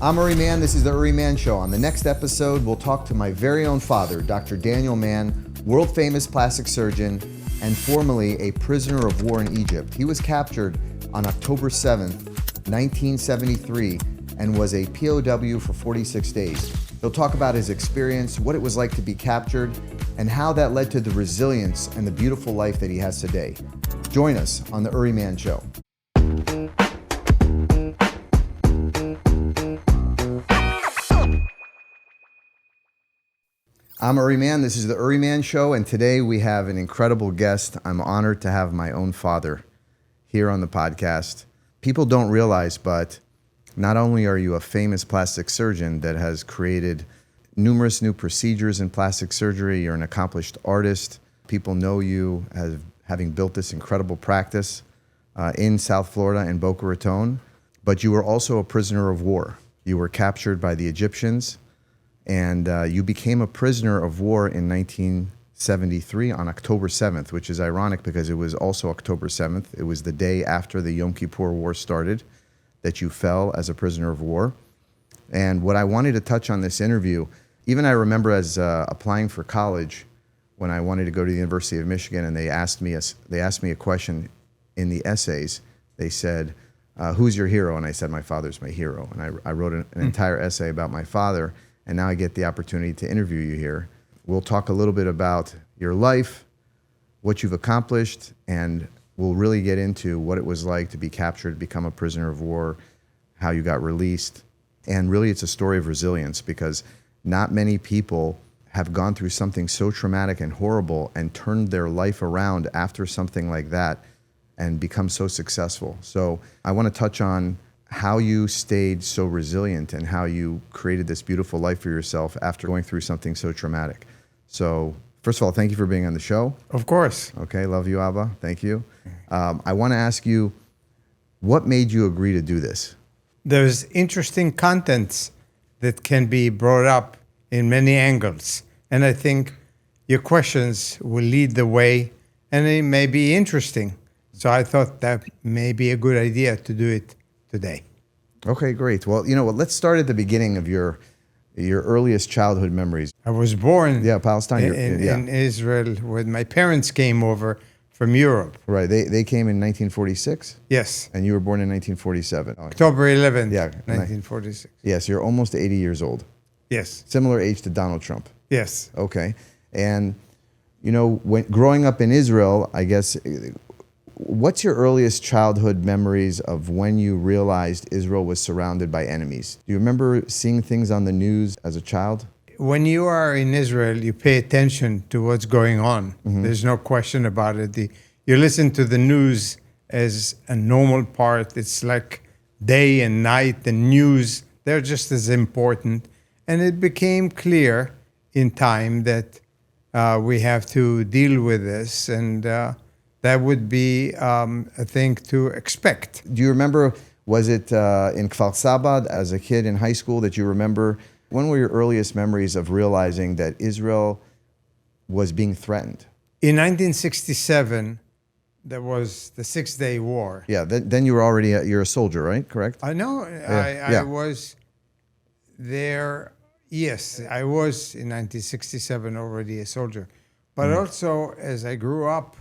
I'm Uri Mann. This is the Uri Mann Show. On the next episode, we'll talk to my very own father, Dr. Daniel Mann, world-famous plastic surgeon and formerly a prisoner of war in Egypt. He was captured on October 7th, 1973, and was a POW for 46 days. He'll talk about his experience, what it was like to be captured, and how that led to the resilience and the beautiful life that he has today. Join us on the Uri Mann Show. I'm Uri Mann. This is the Uri Mann Show, and today we have an incredible guest. I'm honored to have my own father here on the podcast. People don't realize, but not only are you a famous plastic surgeon that has created numerous new procedures in plastic surgery, you're an accomplished artist. People know you as having built this incredible practice in South Florida in Boca Raton, but you were also a prisoner of war. You were captured by the Egyptians, and you became a prisoner of war in 1973 on October 7th, which is ironic because it was also October 7th. It was the day after the Yom Kippur War started that you fell as a prisoner of war. And what I wanted to touch on this interview, even I remember as applying for college when I wanted to go to the University of Michigan, and they asked me a question in the essays. They said, who's your hero? And I said, my father's my hero. And I wrote an entire essay about my father. And now I get the opportunity to interview you here. We'll talk a little bit about your life, what you've accomplished, and we'll really get into what it was like to be captured, become a prisoner of war, how you got released. And really it's a story of resilience because not many people have gone through something so traumatic and horrible and turned their life around after something like that and become so successful. So I want to touch on how you stayed so resilient and how you created this beautiful life for yourself after going through something so traumatic. So first of all, thank you for being on the show. Of course. Okay, love you, Abba. Thank you. I want to ask you, what made you agree to do this? There's interesting contents that can be brought up in many angles. And I think your questions will lead the way and it may be interesting. So I thought that may be a good idea to do it today. Okay, great. Well, you know what? Let's start at the beginning of your earliest childhood memories. I was born Palestine. in Israel when my parents came over from Europe. Right. They came in 1946? Yes. And you were born in 1947. October 11th, 1946. Yes, you're almost 80 years old. Yes. Similar age to Donald Trump. Yes. Okay. And, you know, when growing up in Israel, I guess, what's your earliest childhood memories of when you realized Israel was surrounded by enemies? Do you remember seeing things on the news as a child? When you are in Israel, you pay attention to what's going on. Mm-hmm. There's no question about it. You listen to the news as a normal part. It's like day and night, the news, they're just as important. And it became clear in time that we have to deal with this, and that would be a thing to expect. Do you remember, was it in Kfar Saba as a kid in high school that you remember? When were your earliest memories of realizing that Israel was being threatened? In 1967, there was the 6-Day War. Yeah, then you were already, you're a soldier, right? Correct? I know. I was there. Yes, I was in 1967 already a soldier. But also, as I grew up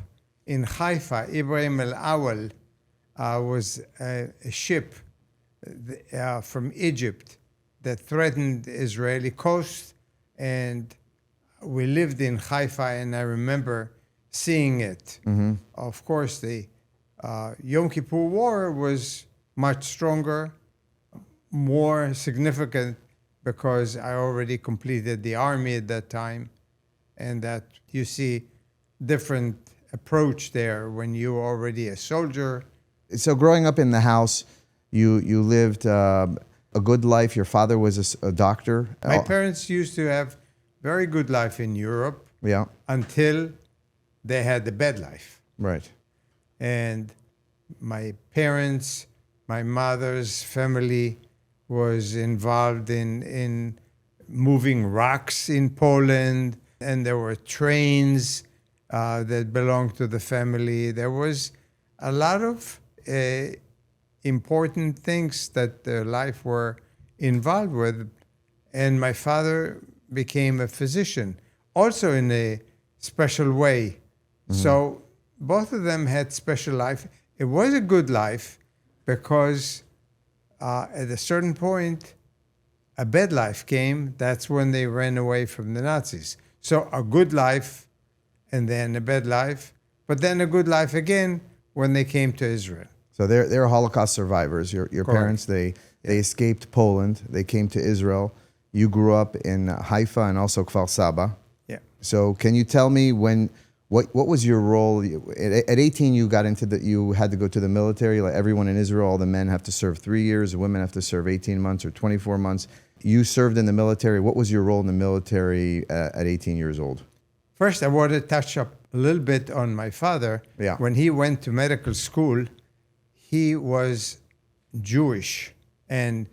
in Haifa, Ibrahim al-Awal was a ship from Egypt that threatened the Israeli coast, and we lived in Haifa, and I remember seeing it. Mm-hmm. Of course, the Yom Kippur War was much stronger, more significant, because I already completed the army at that time, and that you see different approach there when you're already a soldier. So growing up in the house, you lived a good life. Your father was a doctor. My parents used to have very good life in Europe. Yeah. Until they had the bad life. Right. And my parents, my mother's family was involved in moving rocks in Poland, and there were trains that belonged to the family. There was a lot of important things that their life were involved with. And my father became a physician, also in a special way. So both of them had special life. It was a good life because at a certain point, a bad life came. That's when they ran away from the Nazis. So a good life and then a bad life, but then a good life again when they came to Israel. So they're Holocaust survivors. Your parents, they escaped Poland. They came to Israel. You grew up in Haifa and also Kfar Saba. Yeah. So can you tell me what was your role? At 18, you had to go to the military. Like everyone in Israel, all the men have to serve 3 years. The women have to serve 18 months or 24 months. You served in the military. What was your role in the military at 18 years old? First, I want to touch up a little bit on my father. Yeah. When he went to medical school, he was Jewish, and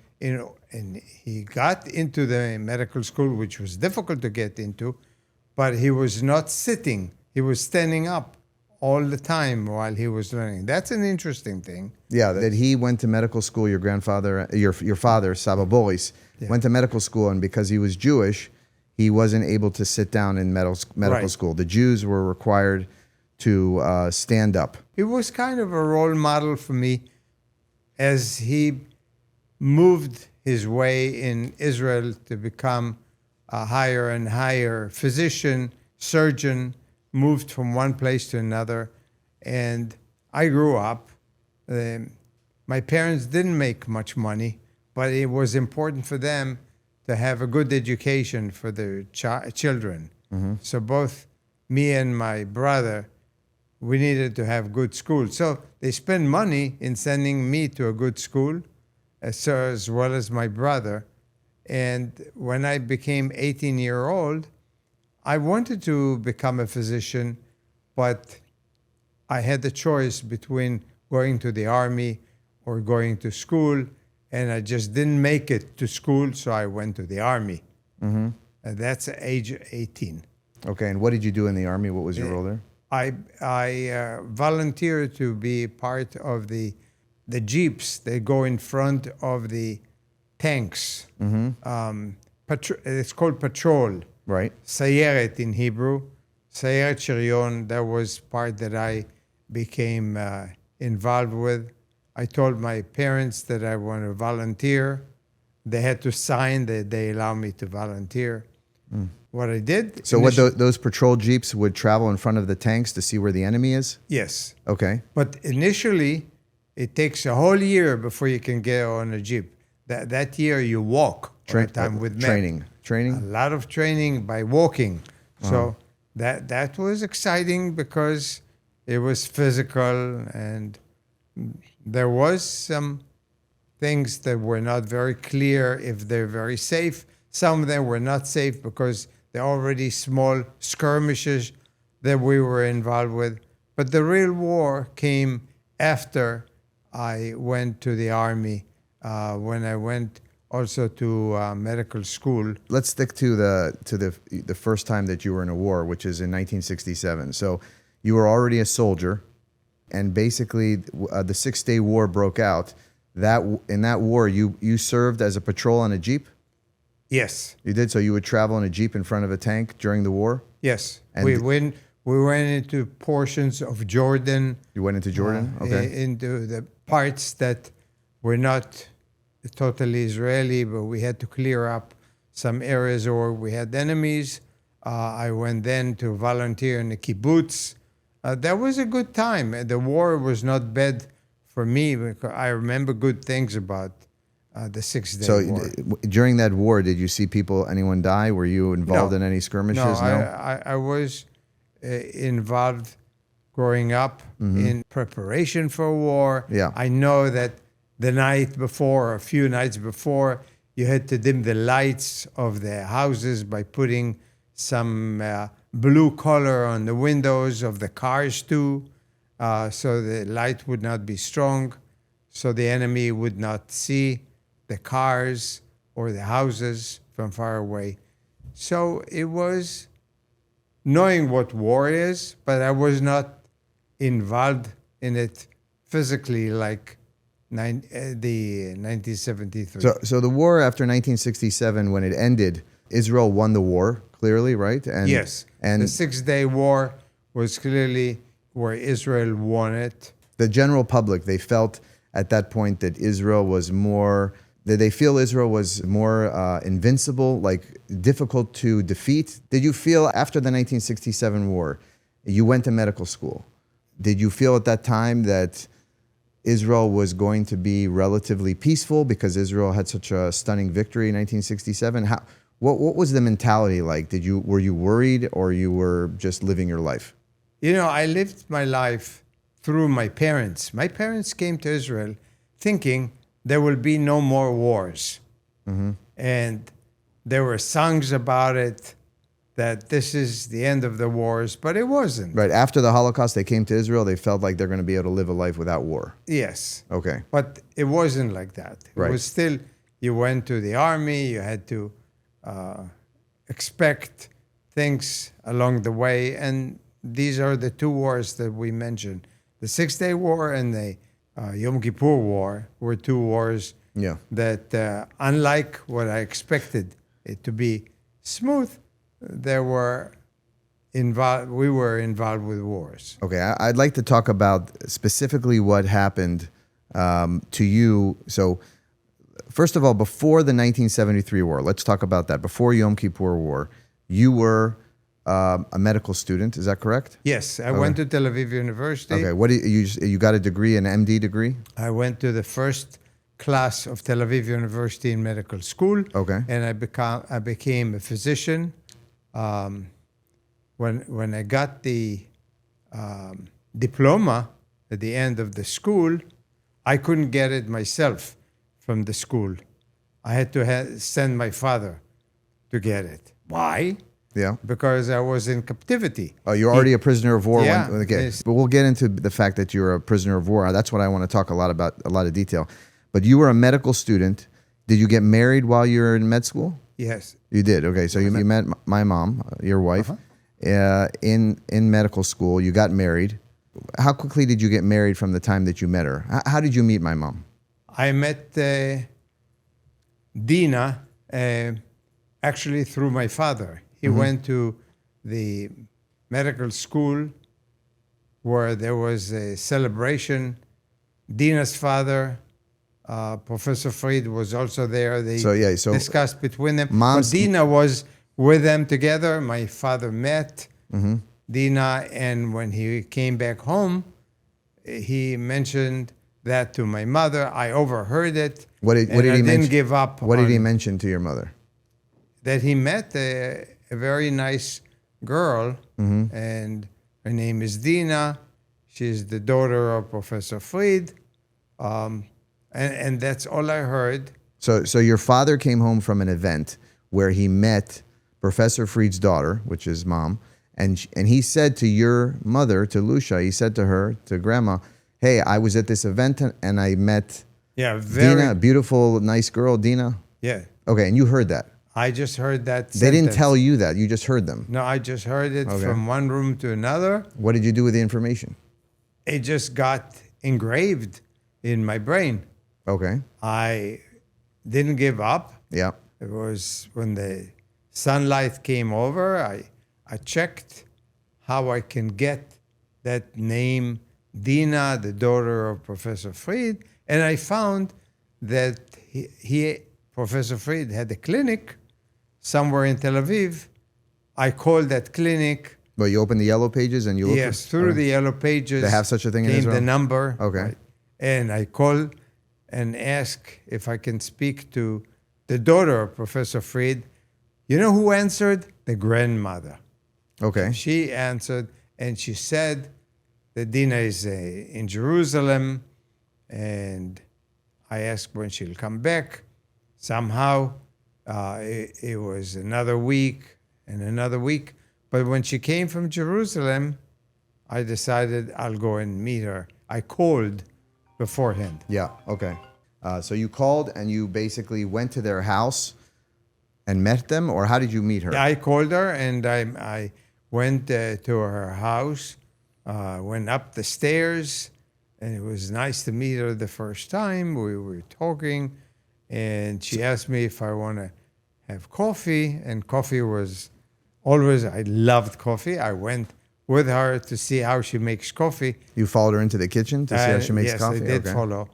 he got into the medical school, which was difficult to get into, but he was not sitting. He was standing up all the time while he was learning. That's an interesting thing. Yeah, that he went to medical school. Your grandfather, your father, Saba Boris, went to medical school, and because he was Jewish, he wasn't able to sit down in medical school. The Jews were required to stand up. He was kind of a role model for me as he moved his way in Israel to become a higher and higher physician, surgeon, moved from one place to another. And I grew up. My parents didn't make much money, but it was important for them to have a good education for their children. So both me and my brother, we needed to have good schools. So they spent money in sending me to a good school, as well as my brother. And when I became 18-year-old, I wanted to become a physician, but I had the choice between going to the army or going to school, and I just didn't make it to school, so I went to the army. And that's age 18. Okay, and what did you do in the army? What was your role there? I volunteered to be part of the jeeps. They go in front of the tanks. It's called patrol. Right. Sayeret in Hebrew. Sayeret Shirion, that was part that I became involved with. I told my parents that I want to volunteer. They had to sign that they allow me to volunteer. What I did... So those patrol jeeps would travel in front of the tanks to see where the enemy is? Yes. Okay. But initially, it takes a whole year before you can get on a jeep. That year, you walk all the time with men. Training? A lot of training by walking. So that was exciting because it was physical, and there was some things that were not very clear if they're very safe. Some of them were not safe because they're already small skirmishes that we were involved with. But the real war came after I went to the army, when I went also to medical school. Let's stick to the first time that you were in a war, which is in 1967. So you were already a soldier, and basically the 6-Day War broke out. In that war, you served as a patrol on a jeep? Yes. You did? So you would travel in a jeep in front of a tank during the war? Yes. And we went into portions of Jordan. You went into Jordan? Okay. Into the parts that were not totally Israeli, but we had to clear up some areas where we had enemies. I went then to volunteer in the kibbutz. That was a good time. The war was not bad for me because I remember good things about the 6-Day War. So during that war, did you see anyone die? Were you involved in any skirmishes? No, I was involved growing up in preparation for war. Yeah. I know that the night before, or a few nights before, you had to dim the lights of the houses by putting some blue color on the windows of the cars too, so the light would not be strong, so the enemy would not see the cars or the houses from far away. So it was knowing what war is, but I was not involved in it physically like the 1973. So the war after 1967, when it ended, Israel won the war, clearly, right? And Yes. And The Six-Day War was clearly where Israel won it. the general public, they felt at that point that Israel was more, that they feel Israel was more invincible, like difficult to defeat. Did you feel after the 1967 war, you went to medical school? Did you feel at that time that Israel was going to be relatively peaceful because Israel had such a stunning victory in 1967? What was the mentality like? Were you worried, or you were just living your life? I lived my life through my parents. My parents came to Israel thinking there will be no more wars. Mm-hmm. And there were songs about it, that this is the end of the wars, but it wasn't. Right. After the Holocaust, they came to Israel. They felt like they're going to be able to live a life without war. Yes. Okay. But it wasn't like that. It Right. was still, you went to the army, you had to expect things along the way. And these are the two wars that we mentioned. The Six-Day War and the Yom Kippur War were two wars Yeah. that, unlike what I expected it to be smooth, we were involved with wars. Okay. I'd like to talk about specifically what happened to you. So, first of all, before the 1973 war, let's talk about that. Before Yom Kippur War, you were a medical student. Is that correct? Yes, I went to Tel Aviv University. Okay. What you got a degree, an MD degree? I went to the first class of Tel Aviv University in medical school. Okay. And I became a physician. When I got the diploma at the end of the school, I couldn't get it myself from the school. I had to send my father to get it. Why? Yeah. Because I was in captivity. Oh, you're already a prisoner of war. Yeah, Okay. yes. But we'll get into the fact that you're a prisoner of war. That's what I want to talk a lot about, a lot of detail. But you were a medical student. Did you get married while you were in med school? Yes. You did. Okay. So you met my mom, your wife, in medical school. You got married. How quickly did you get married from the time that you met her? How did you meet my mom? I met Dina actually through my father. He went to the medical school where there was a celebration. Dina's father, Professor Fried, was also there. They discussed between them. But Dina was with them together. My father met Dina, and when he came back home, he mentioned that to my mother. I overheard it. What did he didn't mention? give up. What did he mention to your mother? That he met a very nice girl, and her name is Dina. She's the daughter of Professor Fried, and that's all I heard. So your father came home from an event where he met Professor Fried's daughter, which is mom, and he said to your mother, to Lucia, he said to her, to grandma, "Hey, I was at this event and I met Dina, a beautiful, nice girl, Dina." Yeah. Okay, and you heard that. I just heard that They didn't tell you that. You just heard them. No, I just heard it from one room to another. What did you do with the information? It just got engraved in my brain. Okay. I didn't give up. Yeah. It was when the sunlight came over, I checked how I can get that name, Dina, the daughter of Professor Fried, and I found that Professor Fried, had a clinic somewhere in Tel Aviv. I called that clinic. Well, you opened the yellow pages and you looked. Yes, through the yellow pages. They have such a thing in came Israel? the number. Okay. Right? And I called and asked if I can speak to the daughter of Professor Fried. You know who answered? The grandmother. Okay. She answered, and she said that Dina is in Jerusalem, and I asked when she'll come back. Somehow, it was another week and another week. But when she came from Jerusalem, I decided I'll go and meet her. I called beforehand. Yeah. Okay. So you called and you basically went to their house and met them, or how did you meet her? I called her and I went to her house, went up the stairs, And it was nice to meet her the first time. We were talking, and she asked me if I want to have coffee. And coffee was always, I loved coffee. I went with her to see how she makes coffee. You followed her into the kitchen to see how she makes coffee? Yes, I did follow.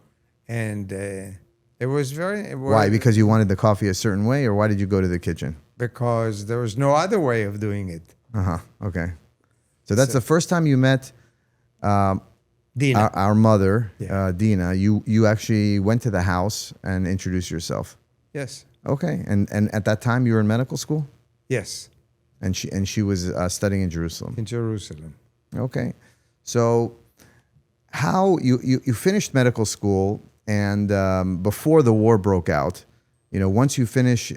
And it was very... Why? Because you wanted the coffee a certain way, or why did you go to the kitchen? Because there was no other way of doing it. Uh-huh. Okay. So that's the first time you met Dina. our mother, Yeah. Dina. You actually went to the house and introduced yourself. Yes. Okay. And at that time you were in medical school? Yes. And she was studying in Jerusalem. In Jerusalem. Okay. So how you finished medical school, and before the war broke out, once you finish,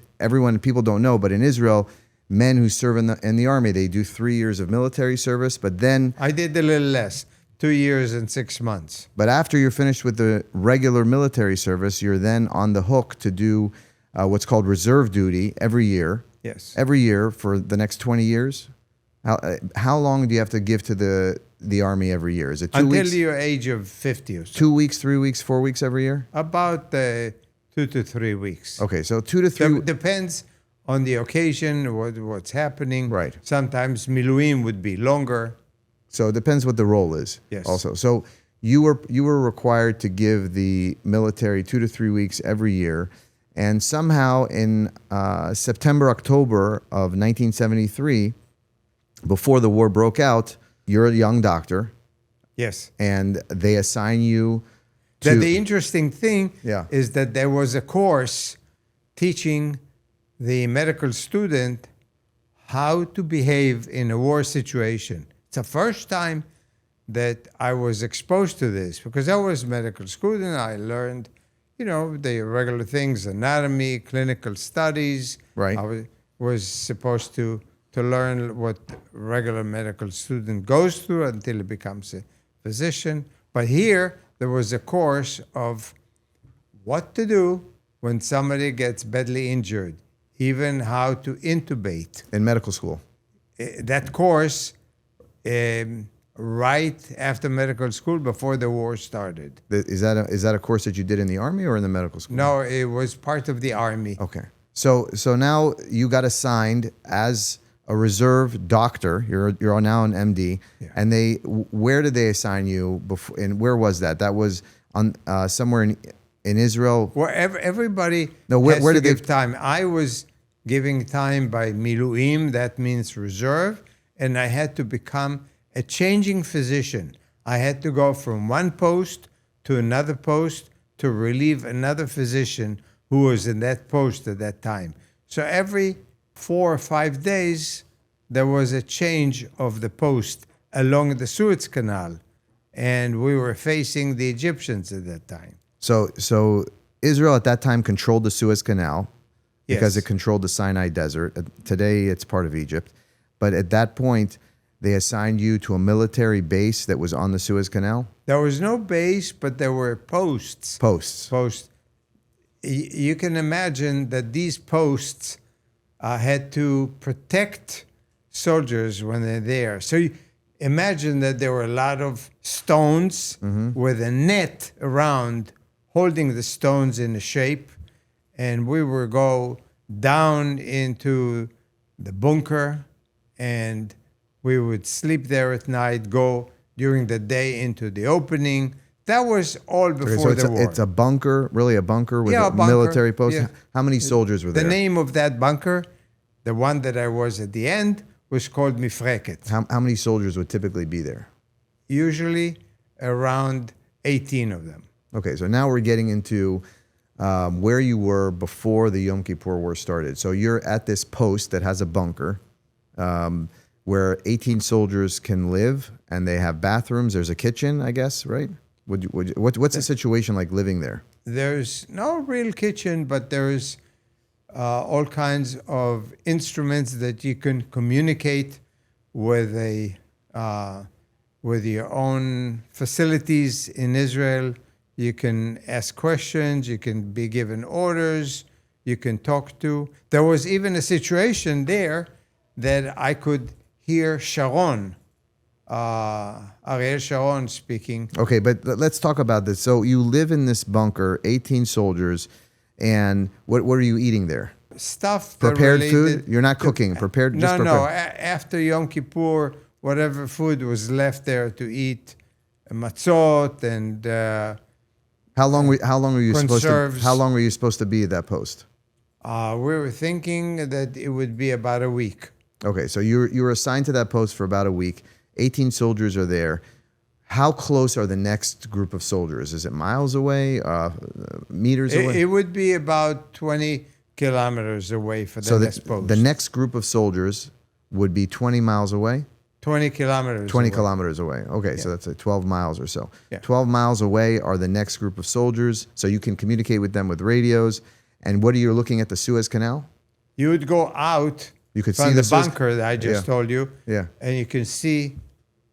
people don't know, but in Israel, men who serve in the army, they do 3 years of military service, but then... I did a little less, 2 years and 6 months. But after you're finished with the regular military service, you're then on the hook to do what's called reserve duty every year. Yes. Every year for the next 20 years. How long do you have to give to the army every year? Is it 2 weeks? Until your age of 50 or so. 2 weeks, 3 weeks, 4 weeks every year? About 2 to 3 weeks. Okay, so 2 to 3 Depends on the occasion, what's happening. Right. Sometimes miluim would be longer. So it depends what the role is. Yes. Also, so you were required to give the military 2 to 3 weeks every year, and somehow in September, October of 1973, before the war broke out, you're a young doctor. Yes. And they assign you to... The interesting thing Yeah. is that there was a course teaching the medical student how to behave in a war situation. It's the first time that I was exposed to this, because I was a medical student. I learned, the regular things, anatomy, clinical studies. Right. I was supposed to learn what regular medical student goes through until he becomes a physician. But here, there was a course of what to do when somebody gets badly injured, even how to intubate. In medical school. That course, right after medical school, before the war started. Is that a course that you did in the army or in the medical school? No, it was part of the army. Okay. So now you got assigned as a reserve doctor. You're now an MD. Yeah. And where did they assign you before? And where was that? That was on somewhere in Israel. Well, everybody No, has where to did they give time. I was giving time by miluim, that means reserve, and I had to become a changing physician. I had to go from one post to another post to relieve another physician who was in that post at that time. So every 4 or 5 days, there was a change of the post along the Suez Canal, and we were facing the Egyptians at that time. So Israel at that time controlled the Suez Canal because Yes. it controlled the Sinai Desert. Today it's part of Egypt. But at that point, they assigned you to a military base that was on the Suez Canal? There was no base, but there were posts. Posts. You can imagine that these posts had to protect soldiers when they're there. So you imagine that there were a lot of stones with a net around holding the stones in a shape. And we would go down into the bunker, and we would sleep there at night, go during the day into the opening. That was all before the war. It's a bunker, really a bunker with a bunker, military post? yeah. How many soldiers were there? The name of that bunker, the one that I was at the end, was called Mifreket. How many soldiers would typically be there? Usually around 18 of them. Okay, so now we're getting into where you were before the Yom Kippur War started. So you're at this post that has a bunker where 18 soldiers can live, and they have bathrooms. There's a kitchen, I guess, right? What's the situation like living there? There's no real kitchen, but there's all kinds of instruments that you can communicate with with your own facilities in Israel. You can ask questions. You can be given orders. You can talk to. There was even a situation there that I could hear Sharon Ariel Sharon speaking. Okay, but let's talk about this. So you live in this bunker, 18 soldiers, and what are you eating there? Stuff Prepared related food? You're not to- cooking. Prepared? No, Just prepared. no. After Yom Kippur, whatever food was left there to eat, matzot and How long were you supposed to? conserves. How long were you supposed to be at that post? we were thinking that it would be about a week. Okay, so you were assigned to that post for about a week. 18 soldiers are there. How close are the next group of soldiers? Is it miles away? Meters away? It would be about 20 kilometers away for the So next post. the next group of soldiers would be 20 miles away? 20 kilometers 20 away. kilometers away. Okay, so that's like 12 miles or so. Yeah. 12 miles away are the next group of soldiers, so you can communicate with them with radios. And what are you looking at, the Suez Canal? You would go out You could from see the the Suez- bunker that I just Yeah. told you, Yeah. and you can see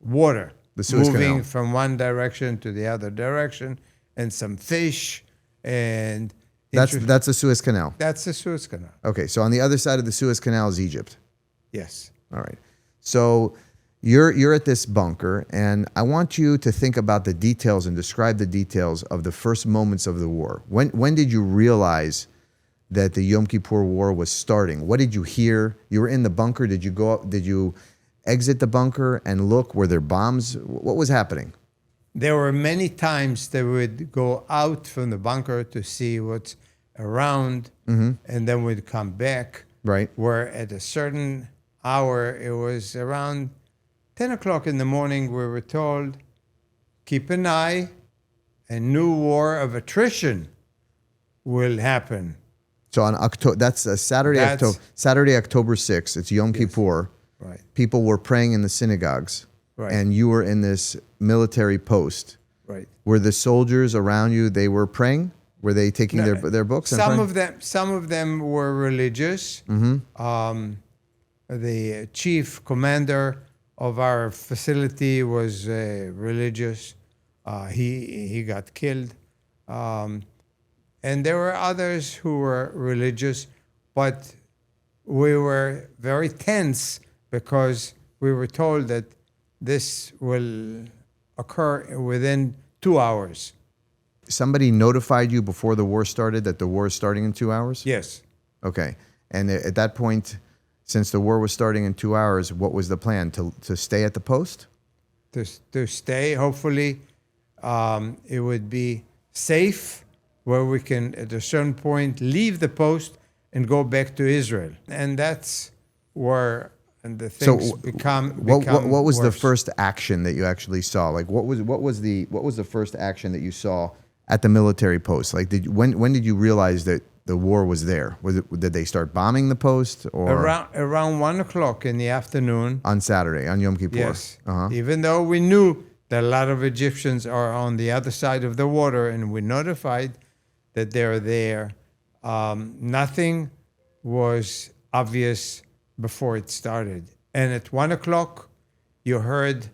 water The Suez moving Canal. from one direction to the other direction, and some fish, and That's the Suez Canal. that's the Suez Canal. Okay, so on the other side of the Suez Canal is Egypt. Yes. All right. So you're at this bunker, and I want you to think about the details and describe the details of the first moments of the war. When did you realize that the Yom Kippur War was starting? What did you hear? You were in the bunker. Did you go up? Did you exit the bunker and look? Were there bombs? What was happening? There were many times they would go out from the bunker to see what's around, and then we'd come back. Right. Where at a certain hour, it was around 10 o'clock in the morning, we were told, keep an eye, a new war of attrition will happen. So on October, that's a Saturday, October 6th. It's Yom Kippur. Right. People were praying in the synagogues, Right. and you were in this military post. Right. Were the soldiers around you? They were praying. Were they taking their books? And praying? Some of them were religious. The chief commander of our facility was religious. He got killed. And there were others who were religious, but we were very tense because we were told that this will occur within 2 hours. Somebody notified you before the war started that the war is starting in 2 hours? Yes. Okay. And at that point, since the war was starting in 2 hours, what was the plan? To stay at the post? To stay, hopefully, it would be safe, where we can, at a certain point, leave the post and go back to Israel. And that's where the things become what was the worse. first action that you actually saw? Like what was the first action that you saw at the military post? Like when did you realize that the war was there? Did they start bombing the post or around 1 o'clock in the afternoon on Saturday, on Yom Kippur? Yes. Uh-huh. Even though we knew that a lot of Egyptians are on the other side of the water, and we notified that they're there, nothing was obvious before it started. And at 1 o'clock, you heard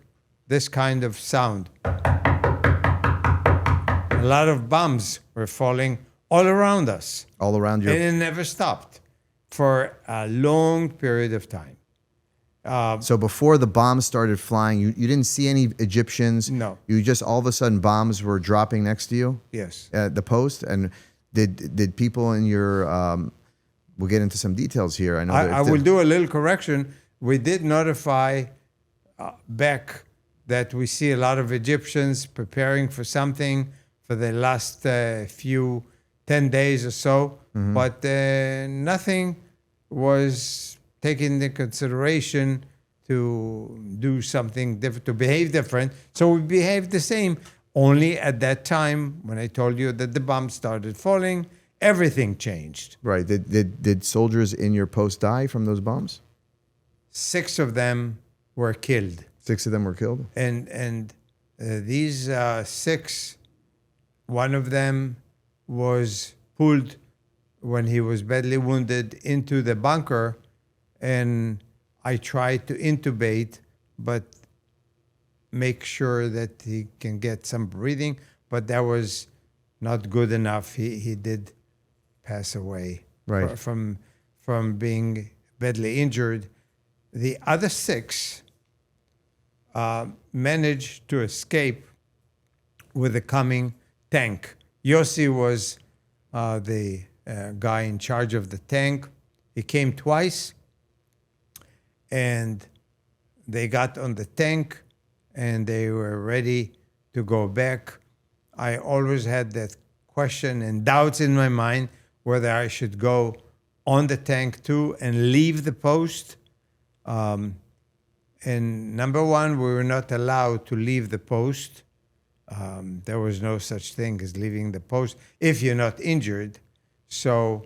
this kind of sound. A lot of bombs were falling all around us. All around you. And it never stopped for a long period of time. So before the bombs started flying, you didn't see any Egyptians? No. You just, all of a sudden, bombs were dropping next to you? Yes. At the post? And did people in your... we'll get into some details here. I know I will do a little correction. We did notify back that we see a lot of Egyptians preparing for something for the last 10 days or so, but nothing was taken into consideration to do something different, to behave different. So we behaved the same. Only at that time, when I told you that the bombs started falling, everything changed. Right. Did soldiers in your post die from those bombs? 6 of them were killed. 6 of them were killed? And these 6, one of them was pulled when he was badly wounded into the bunker, and I tried to intubate, but make sure that he can get some breathing, but that was not good enough. He did pass away Right. from being badly injured. The other 6, managed to escape with the coming tank. Yossi was the guy in charge of the tank. He came twice, and they got on the tank, and they were ready to go back. I always had that question and doubts in my mind whether I should go on the tank too and leave the post. And number one, we were not allowed to leave the post. There was no such thing as leaving the post if you're not injured. So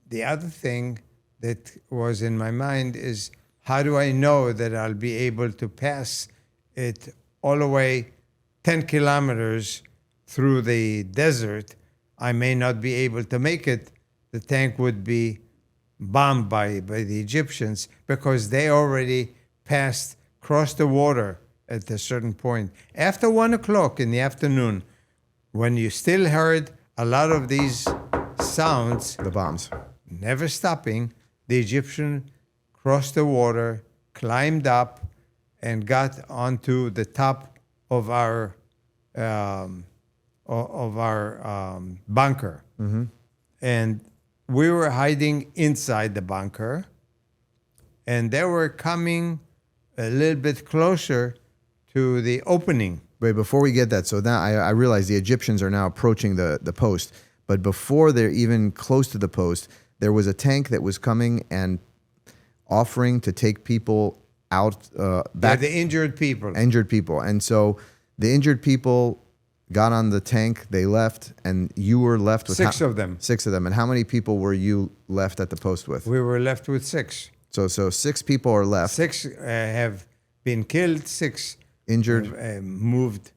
the other thing that was in my mind is, how do I know that I'll be able to pass it all the way 10 kilometers through the desert? I may not be able to make it. The tank would be bombed by the Egyptians because they already crossed the water at a certain point. After 1 o'clock in the afternoon, when you still heard a lot of these sounds, The bombs. never stopping, the Egyptian crossed the water, climbed up, and got onto the top of our bunker. Mm-hmm. And we were hiding inside the bunker, and they were coming a little bit closer to the opening. Wait, before we get that, so now I realize the Egyptians are now approaching the post, but before they're even close to the post, there was a tank that was coming and offering to take people out back. The injured people. Injured people. And so the injured people got on the tank, they left, and you were left with Six of them. 6 of them. And how many people were you left at the post with? We were left with 6. So 6 people are left. 6 have been killed, 6 Injured. moved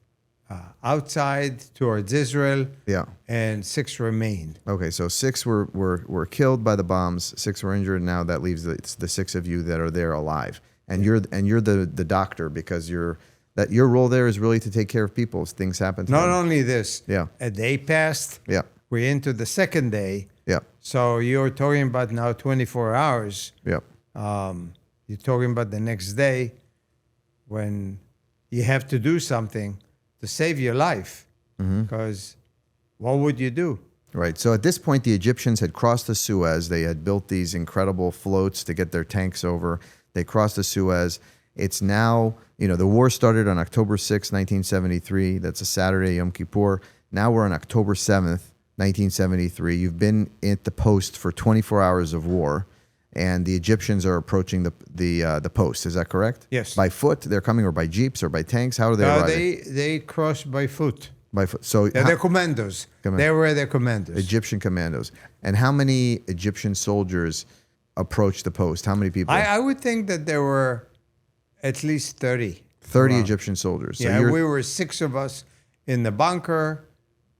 outside towards Israel, Yeah. and 6 remained. Okay, so 6 were killed by the bombs, 6 were injured, and now that leaves the 6 of you that are there alive. And you're the doctor, because your role there is really to take care of people as things happen to Not them. only this, Yeah. a day passed, Yeah. we're into the second day, Yeah. so you're talking about now 24 hours. Yeah. You're talking about the next day when you have to do something to save your life, because what would you do? Right. So at this point, the Egyptians had crossed the Suez. They had built these incredible floats to get their tanks over. They crossed the Suez. It's now, the war started on October 6, 1973. That's a Saturday, Yom Kippur. Now we're on October 7th, 1973. You've been at the post for 24 hours of war, and the Egyptians are approaching the post. Is that correct? Yes. By foot, they're coming, or by jeeps, or by tanks? How are they arriving? They crossed by foot. By foot. So They're commandos. They were the commandos. Egyptian commandos. And how many Egyptian soldiers approached the post? How many people? I would think that there were at least 30. 30 Egyptian soldiers. So Yeah, we were 6 of us in the bunker.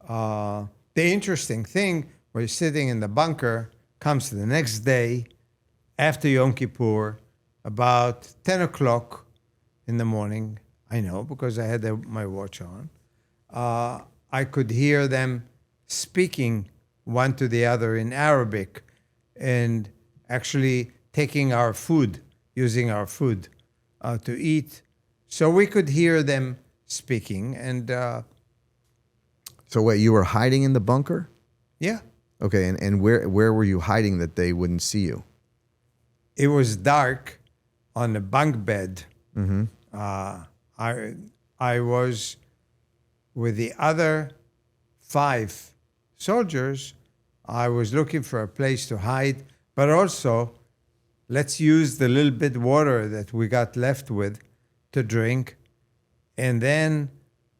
The interesting thing, we're sitting in the bunker, comes the next day after Yom Kippur, about 10 o'clock in the morning. I know because I had my watch on. I could hear them speaking one to the other in Arabic and actually taking our food, using our food to eat. So we could hear them speaking. And So wait, you were hiding in the bunker? yeah, Okay, and where were you hiding that they wouldn't see you? it was dark on the bunk bed. Mm-hmm. I was with the other 5 soldiers. I was looking for a place to hide, but also let's use the little bit water that we got left with to drink. And then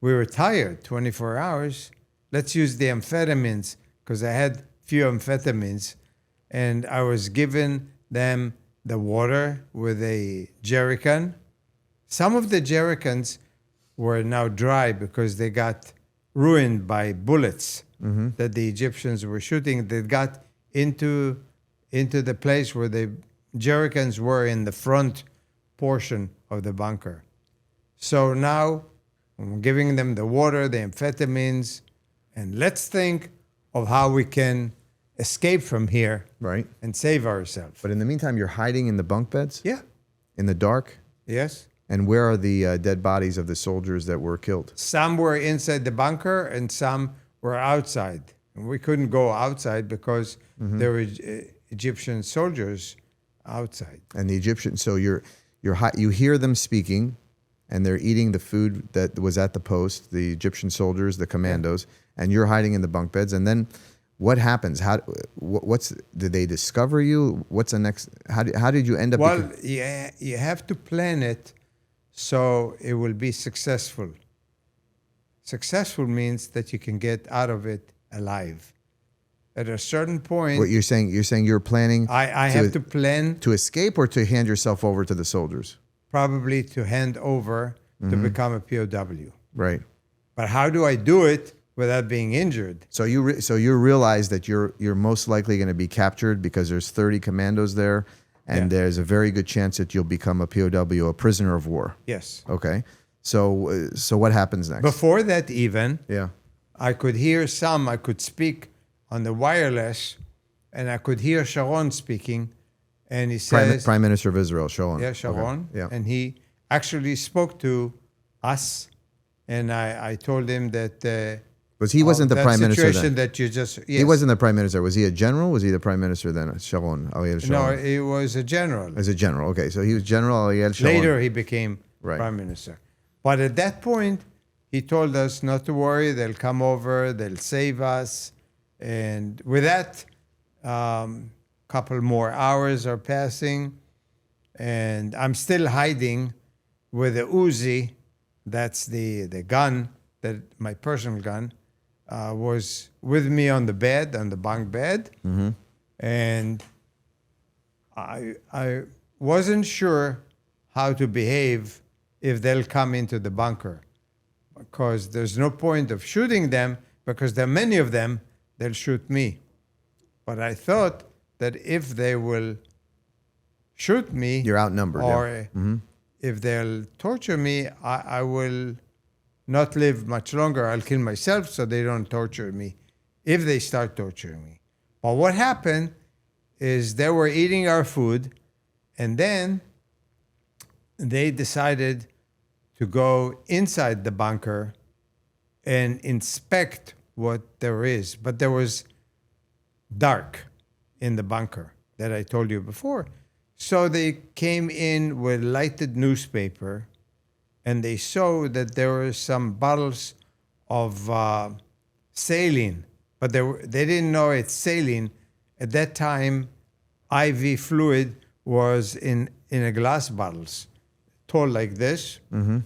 we were tired, 24 hours. Let's use the amphetamines, because I had few amphetamines, and I was giving them the water with a jerrycan. Some of the jerrycans were now dry because they got ruined by bullets that the Egyptians were shooting. They got into the place where the jerrycans were in the front portion of the bunker. So now I'm giving them the water, the amphetamines, and let's think of how we can escape from here, Right. and save ourselves. But in the meantime, you're hiding in the bunk beds? Yeah. In the dark? Yes. And where are the dead bodies of the soldiers that were killed? Some were inside the bunker and some were outside. And we couldn't go outside because there were Egyptian soldiers outside. And the Egyptians, so you hear them speaking, and they're eating the food that was at the post, the Egyptian soldiers, the commandos, and you're hiding in the bunk beds. And then what happens? Did they discover you? What's the next? How did you end up? Well, you have to plan it so it will be successful. Successful means that you can get out of it alive. At a certain point, What you're saying you're planning. I have to plan to escape or to hand yourself over to the soldiers. probably to hand over to become a POW. Right. But how do I do it without being injured? So you realize that you're most likely going to be captured because there's 30 commandos there, and there's a very good chance that you'll become a POW, a prisoner of war. Yes. Okay. So what happens next? Before that even, Yeah. I could speak on the wireless, and I could hear Sharon speaking, and he says, Prime Minister of Israel, Sharon. yeah, Sharon. Okay. Yeah. And he actually spoke to us, and I told him that Because he wasn't the that prime minister situation then. that you just yes. He wasn't the prime minister. Was he a general? Was he the prime minister then? Sharon, Ariel Sharon. No, he was a general. As a general. Okay, so he was General Ariel Sharon. Later, he became Right. prime minister. But at that point, he told us not to worry. They'll come over. They'll save us. And with that, couple more hours are passing, and I'm still hiding with the Uzi. That's the gun, that my personal gun, was with me on the bed, on the bunk bed. Mm-hmm. And I wasn't sure how to behave if they'll come into the bunker, because there's no point of shooting them, because there are many of them, they'll shoot me. But I thought that if they will shoot me, You're outnumbered. or Mm-hmm. if they'll torture me, I will not live much longer. I'll kill myself so they don't torture me if they start torturing me. But what happened is they were eating our food, and then they decided to go inside the bunker and inspect what there is. But there was dark in the bunker that I told you before. So they came in with lighted newspaper, and they saw that there were some bottles of saline, but they didn't know it's saline. At that time, IV fluid was in a glass bottles, tall like this. Mm-hmm.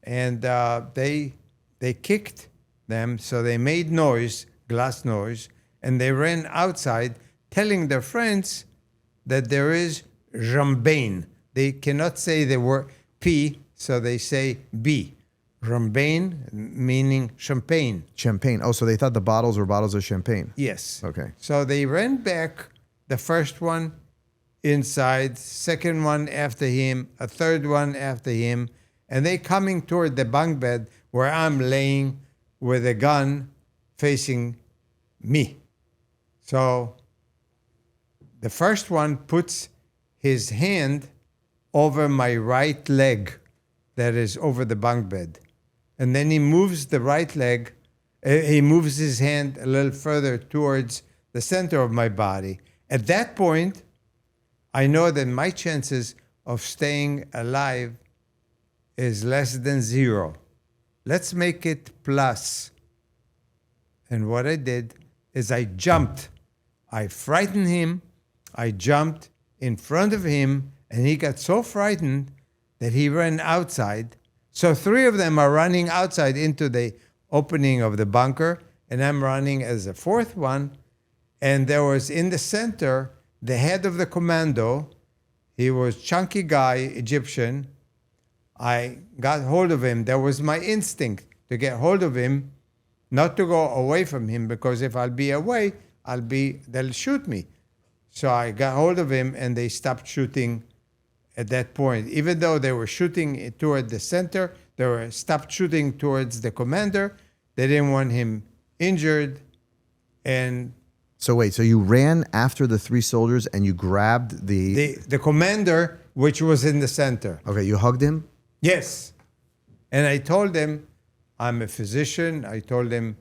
And they kicked them, so they made noise, glass noise, and they ran outside telling their friends that there is champagne. They cannot say the word P, so they say B. Champagne, meaning champagne. Champagne. Oh, so they thought the bottles were bottles of champagne. Yes. Okay. So they ran back, the first one inside, second one after him, a third one after him, and they coming toward the bunk bed where I'm laying with a gun facing me. So the first one puts his hand over my right leg that is over the bunk bed. And then he moves the right leg, he moves his hand a little further towards the center of my body. At that point, I know that my chances of staying alive is less than 0. Let's make it plus. And what I did is I jumped. I frightened him. I jumped in front of him, and he got so frightened that he ran outside. So 3 of them are running outside into the opening of the bunker, and I'm running as a 4th one. And there was in the center the head of the commando. He was chunky guy, Egyptian. I got hold of him. That was my instinct, to get hold of him, not to go away from him, because if I'll be away, they'll shoot me. So I got hold of him, and they stopped shooting at that point. Even though they were shooting toward the center, they were stopped shooting towards the commander. They didn't want him injured. And So wait, so you ran after the 3 soldiers and you grabbed the the commander, which was in the center. Okay, you hugged him? Yes. And I told them I'm a physician. I told them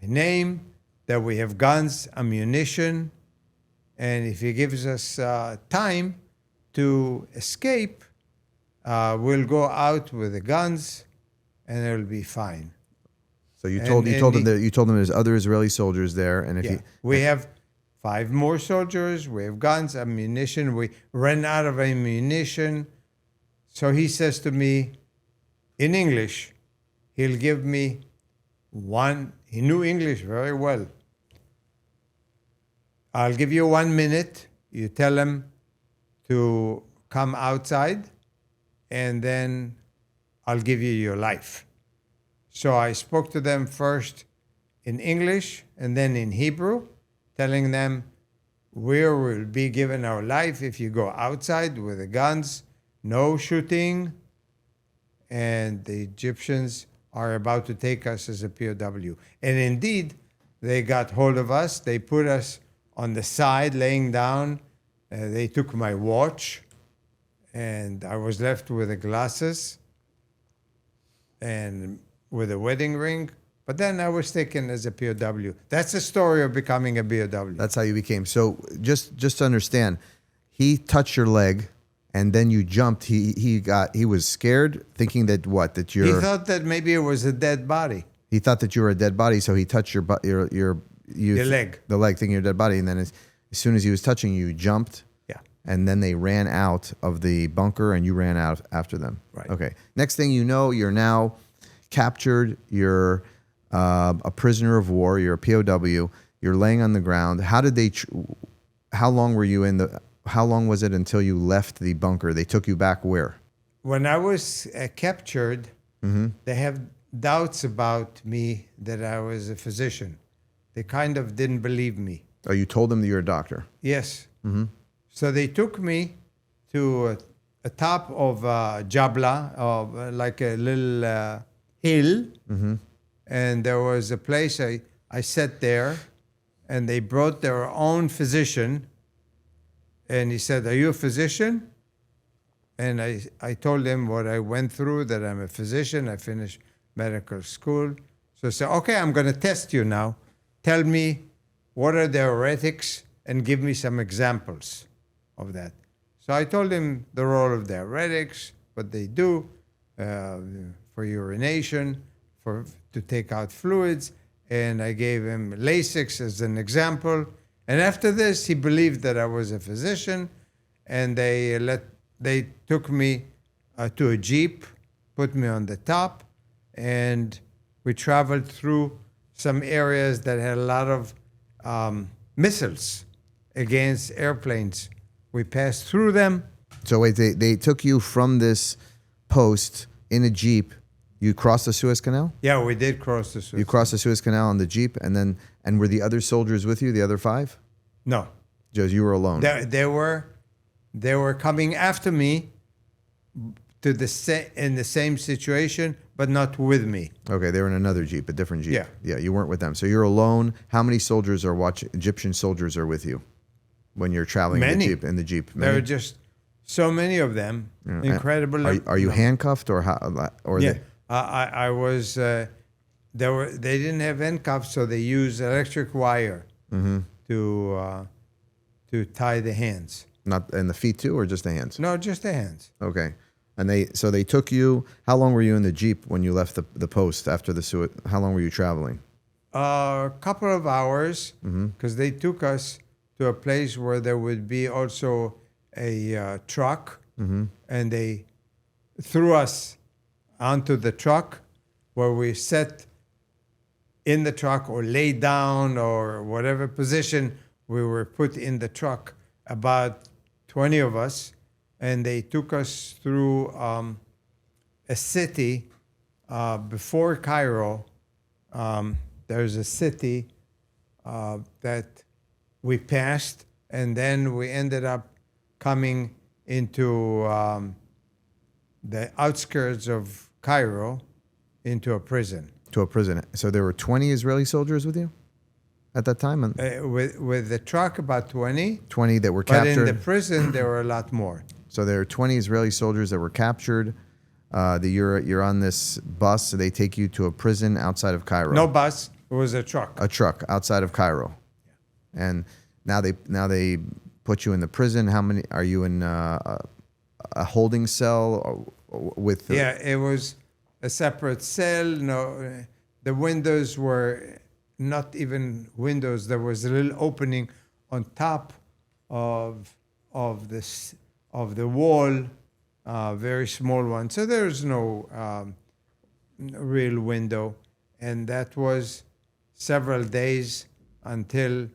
my name, that we have guns, ammunition, and if he gives us time to escape, we'll go out with the guns, and it'll be fine. So you told them there's other Israeli soldiers there, and we have 5 more soldiers, we have guns, ammunition. We ran out of ammunition, so he says to me in English, he'll give me one. He knew English very well. I'll give you 1 minute. You tell him to come outside, and then I'll give you your life. So I spoke to them first in English and then in Hebrew, telling them we will be given our life if you go outside with the guns, no shooting, and the Egyptians are about to take us as a POW. And indeed, they got hold of us. They put us on the side, laying down. They took my watch, and I was left with the glasses and with a wedding ring. But then I was taken as a POW. That's the story of becoming a POW. That's how you became. So just to understand, he touched your leg, and then you jumped. He was scared, thinking that He thought that maybe it was a dead body. He thought that you were a dead body, so he touched your leg. The leg, thinking you're a dead body, and then as soon as he was touching you, you jumped. Yeah. And then they ran out of the bunker, and you ran out after them. Right. Okay. Next thing you know, you're now captured. You're a prisoner of war. You're a POW. You're laying on the ground. How did they? How long were you in the? How long was it until you left the bunker? They took you back where? When I was captured, they have doubts about me that I was a physician. They kind of didn't believe me. Oh, you told them that you're a doctor? Yes. Mm-hmm. So they took me to a top of Jabla, of like a little hill. Mm-hmm. And there was a place I sat there, and they brought their own physician. And he said, "Are you a physician?" And I told him what I went through, that I'm a physician. I finished medical school. So I said, "Okay, I'm going to test you now. Tell me what are the diuretics and give me some examples of that." So I told him the role of diuretics, what they do for urination, to take out fluids, and I gave him Lasix as an example. And after this, he believed that I was a physician, and they took me to a Jeep, put me on the top, and we traveled through some areas that had a lot of missiles against airplanes. We passed through them. So wait, they took you from this post in a Jeep. You crossed the Suez Canal? Yeah, we did cross the Suez Canal. You crossed the Suez Canal on the Jeep, and were the other soldiers with you, the other 5? No. Just you were alone? They were coming after me in the same situation, but not with me. Okay, they were in another Jeep, a different Jeep. Yeah, you weren't with them. So you're alone. How many soldiers Egyptian soldiers are with you when you're traveling in the Jeep? Many? There are just so many of them. Yeah. Incredible. Are you handcuffed or how? Or yeah, I was. They didn't have handcuffs, so they used electric wire to tie the hands. Not and the feet too, or just the hands? No, just the hands. Okay. And they took you. How long were you in the Jeep when you left the post after the Suez? How long were you traveling? A couple of hours, because they took us to a place where there would be also a truck, and they threw us onto the truck, where we sat in the truck or lay down or whatever position we were put in the truck. About 20 of us. And they took us through a city before Cairo. There's a city that we passed, and then we ended up coming into the outskirts of Cairo into a prison. To a prison. So there were 20 Israeli soldiers with you at that time? With the truck, about 20. 20 that were captured. But in the prison, there were a lot more. So there are 20 Israeli soldiers that were captured. You're on this bus, so they take you to a prison outside of Cairo. No bus. It was a truck. A truck outside of Cairo. And now they put you in the prison. How many are you in a holding cell with? It was a separate cell. No, the windows were not even windows. There was a little opening on top of the wall, very small one. So there's no real window, and that was several days until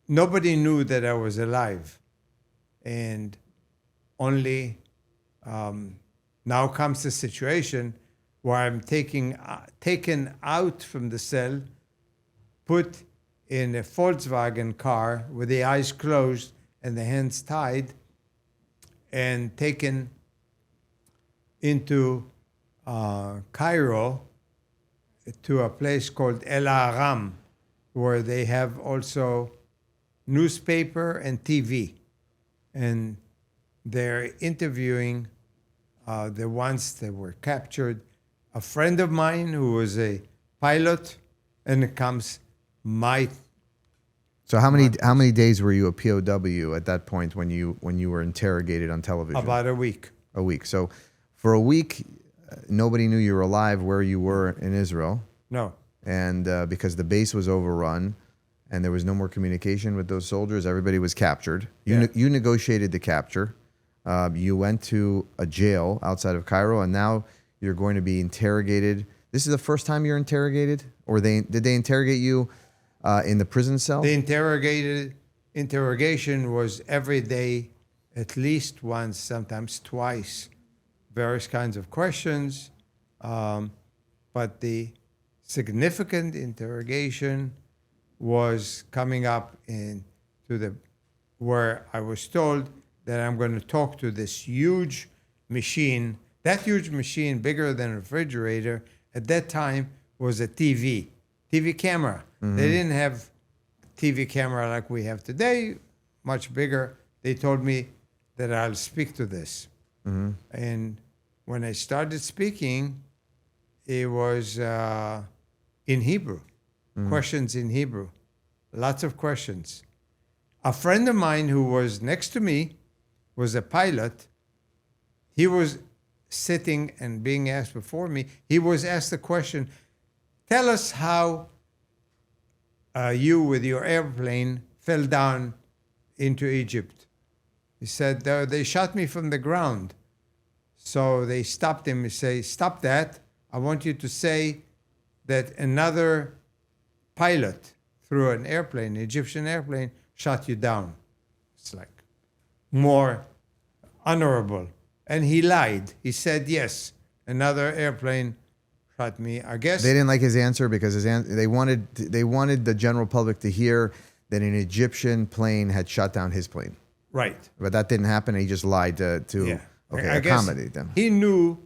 nobody knew that I was alive, and only now comes the situation where I'm taken out from the cell, put in a Volkswagen car with the eyes closed and the hands tied, and taken into Cairo to a place called El Aram, where they have also newspaper and TV. And they're interviewing the ones that were captured. A friend of mine who was a pilot, and it comes my. So how many days were you a POW at that point when you were interrogated on television? About a week. A week. So for a week, nobody knew you were alive where you were in Israel. No. And because the base was overrun and there was no more communication with those soldiers, everybody was captured. You negotiated the capture. You went to a jail outside of Cairo, and now you're going to be interrogated. This is the first time you're interrogated? Or did they interrogate you in the prison cell? The interrogation was every day, at least once, sometimes twice. Various kinds of questions. But the significant interrogation was coming up where I was told that I'm going to talk to this huge machine. That huge machine, bigger than a refrigerator, at that time was a TV camera. Mm-hmm. They didn't have TV camera like we have today, much bigger. They told me that I'll speak to this. Mm-hmm. And when I started speaking, it was in Hebrew, questions in Hebrew, lots of questions. A friend of mine who was next to me was a pilot. He was sitting and being asked before me. He was asked the question, tell us how you with your airplane fell down into Egypt. He said, they shot me from the ground. So they stopped him and say, stop that. I want you to say that another pilot through an airplane, an Egyptian airplane, shot you down. It's like more honorable. And he lied. He said, yes, another airplane shot me. I guess they didn't like his answer because they wanted the general public to hear that an Egyptian plane had shot down his plane. Right. But that didn't happen. And he just lied to accommodate them. He knew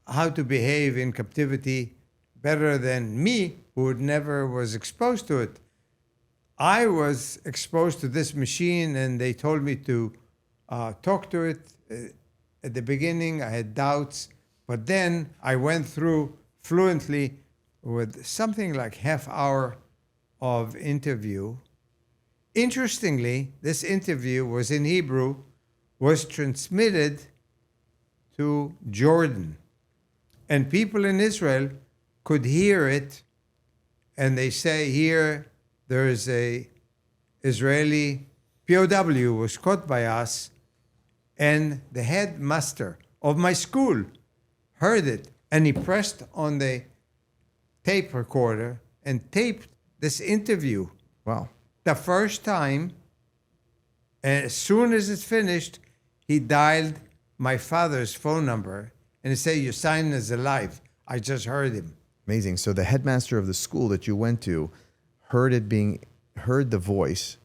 how to behave in captivity better than me, who never was exposed to it. I was exposed to this machine, and they told me to talk to it. At the beginning, I had doubts, but then I went through fluently with something like half hour of interview. Interestingly, this interview was in Hebrew, was transmitted to Jordan. And people in Israel could hear it, and they say here there is a Israeli POW was caught by us, and the headmaster of my school heard it, and he pressed on the tape recorder and taped this interview. Wow. The first time, and as soon as it's finished, he dialed my father's phone number and he said, your son is alive. I just heard him. Amazing. So the headmaster of the school that you went to heard the voice,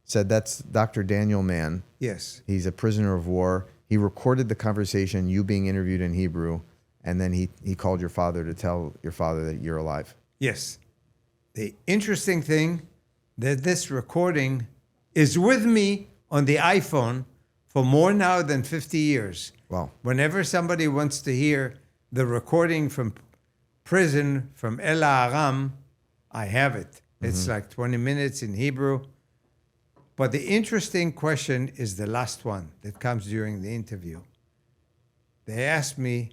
said that's Dr. Daniel Mann. Yes. He's a prisoner of war. He recorded the conversation, you being interviewed in Hebrew, and then he called your father to tell your father that you're alive. Yes. The interesting thing that this recording is with me on the iPhone for more now than 50 years. Wow. Whenever somebody wants to hear the recording from prison from El Aram, I have it. It's like 20 minutes in Hebrew. But the interesting question is the last one that comes during the interview. They asked me,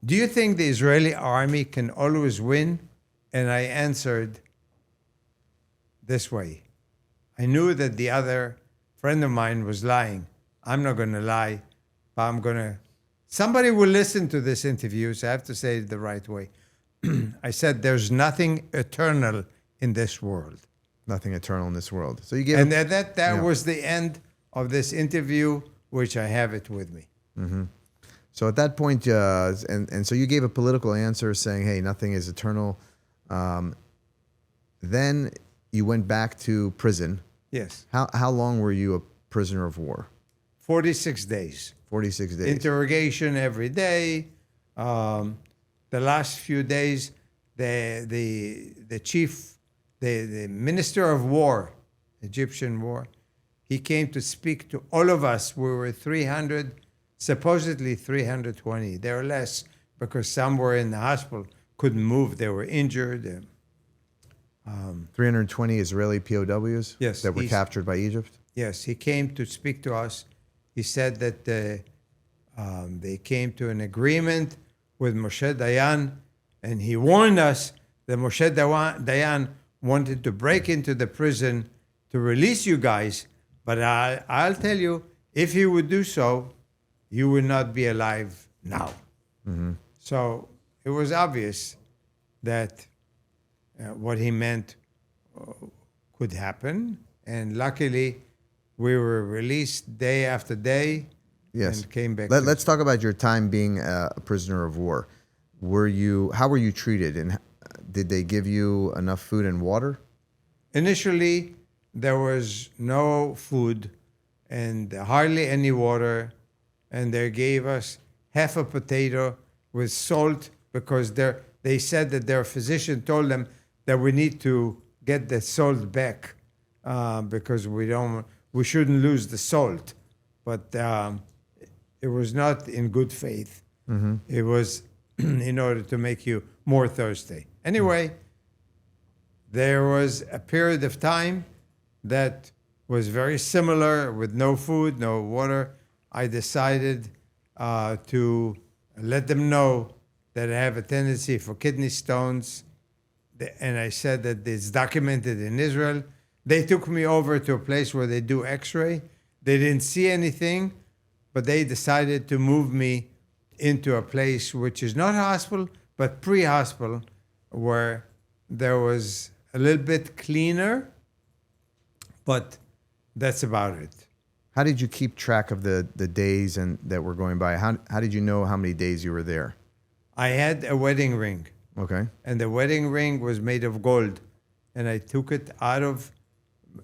do you think the Israeli army can always win? And I answered this way. I knew that the other friend of mine was lying. I'm not going to lie, but somebody will listen to this interview, so I have to say it the right way. I said, there's nothing eternal in this world. Nothing eternal in this world. So you gave, And that was the end of this interview, which I have it with me. so at that point, and so you gave a political answer saying, "Hey, nothing is eternal." Then you went back to prison. Yes. How long were you a prisoner of war? 46 days. 46 days. Interrogation every day. The last few days, the chief, the minister of war, Egyptian war, he came to speak to all of us. We were 300, supposedly 320. There were less because some were in the hospital, couldn't move. They were injured. 320 Israeli POWs Yes, that were captured by Egypt? Yes, he came to speak to us. He said that they came to an agreement with Moshe Dayan, and he warned us that Moshe Dayan wanted to break into the prison to release you guys, but I'll tell you, if he would do so, you would not be alive now. So it was obvious that what he meant could happen, and luckily we were released day after day. Yes. And came back. Let's talk about your time being a prisoner of war. How were you treated, and did they give you enough food and water? Initially, there was no food and hardly any water, and they gave us half a potato with salt because they said that their physician told them that we need to get the salt back because we shouldn't lose the salt. But it was not in good faith. It was in order to make you more thirsty. Anyway, there was a period of time that was very similar with no food, no water. I decided to let them know that I have a tendency for kidney stones. And I said that it's documented in Israel. They took me over to a place where they do x-ray. They didn't see anything, but they decided to move me into a place which is not hospital, but pre-hospital, where there was a little bit cleaner, but that's about it. How did you keep track of the days that were going by? How did you know how many days you were there? I had a wedding ring. Okay. And the wedding ring was made of gold. And I took it out of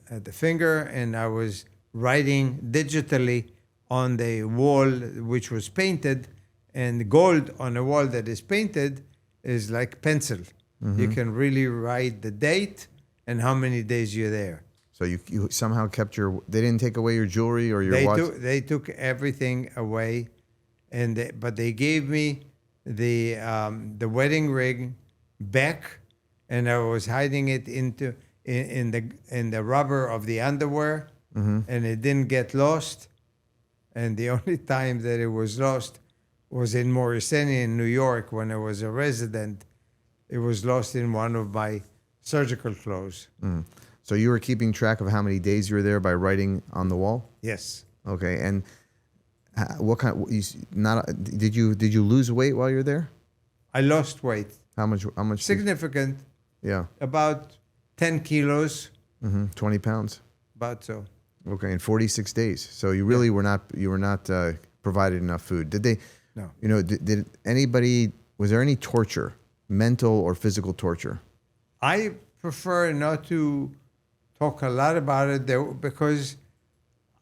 the finger, and I was writing digitally on the wall, which was painted. And gold on a wall that is painted is like pencil. You can really write the date and how many days you're there. So you somehow kept they didn't take away your jewelry or your watch? They took everything away, but they gave me the wedding ring back, and I was hiding it in the rubber of the underwear, and it didn't get lost. And the only time that it was lost was in Morrisania in New York when I was a resident. It was lost in one of my surgical clothes. So you were keeping track of how many days you were there by writing on the wall? Yes. Okay, and what kind? Did you lose weight while you were there? I lost weight. How much? Significant. Yeah. About 10 kilos. 20 pounds. About so. Okay, in 46 days. So you really were not provided enough food. Did they? No. Did anybody? Was there any torture, mental or physical torture? I prefer not to talk a lot about it because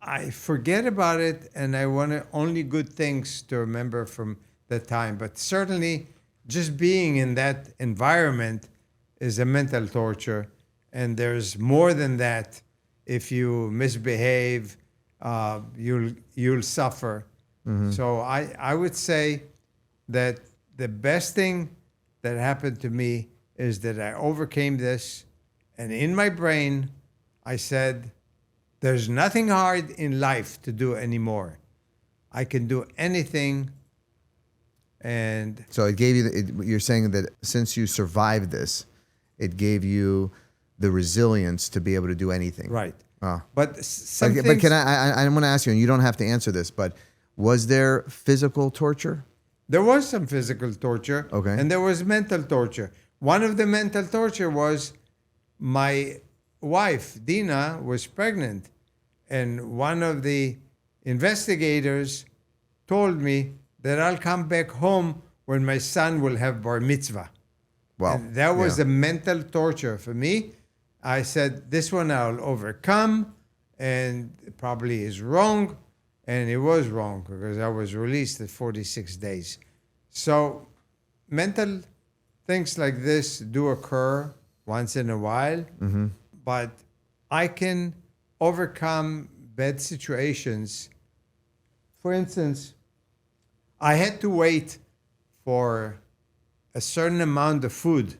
I forget about it, and I want only good things to remember from that time. But certainly, just being in that environment is a mental torture, and there's more than that. If you misbehave you'll suffer. So I would say that the best thing that happened to me is that I overcame this, and in my brain, I said, there's nothing hard in life to do anymore. I can do anything. And So it gave you, you're saying that since you survived this, it gave you the resilience to be able to do anything. right. Oh. But some But things, can I want to ask you, and you don't have to answer this, but was there physical torture? there was some physical torture, Okay. and there was mental torture. One of the mental torture was my wife, Dina, was pregnant, and one of the investigators told me that I'll come back home when my son will have bar mitzvah. Well, And that was yeah. a mental torture for me. I said, this one I'll overcome, and it probably is wrong. And it was wrong because I was released at 46 days. So mental things like this do occur once in a while, but I can overcome bad situations. For instance, I had to wait for a certain amount of food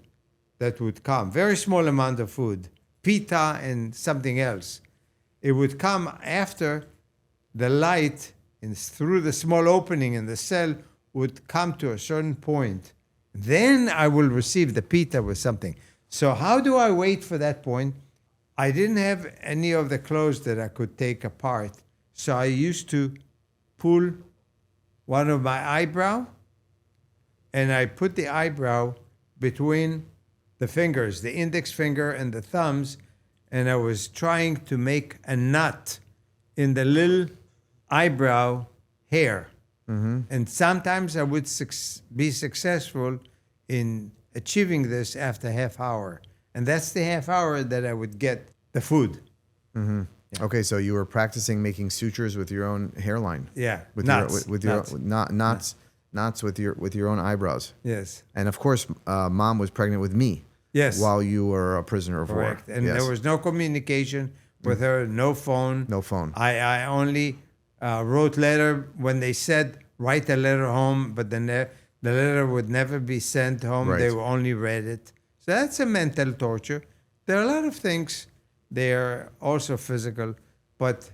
that would come, very small amount of food, pita and something else. It would come after the light through the small opening in the cell would come to a certain point. Then I will receive the pita with something. So how do I wait for that point? I didn't have any of the clothes that I could take apart. So I used to pull one of my eyebrow, and I put the eyebrow between the fingers, the index finger and the thumbs, and I was trying to make a knot in the little eyebrow hair. And sometimes I would be successful in achieving this after half hour. And that's the half hour that I would get the food. Okay, so you were practicing making sutures with your own hairline. Yeah, With knots. your with knots with your own eyebrows. Yes, And of course, mom was pregnant with me. yes, While you were a prisoner of correct. war. And Yes. there was no communication with her, no phone. No phone. I only wrote letter when they said write a letter home, but the letter would never be sent home. Right. They only read it. So that's a mental torture. There are a lot of things. They are also physical, but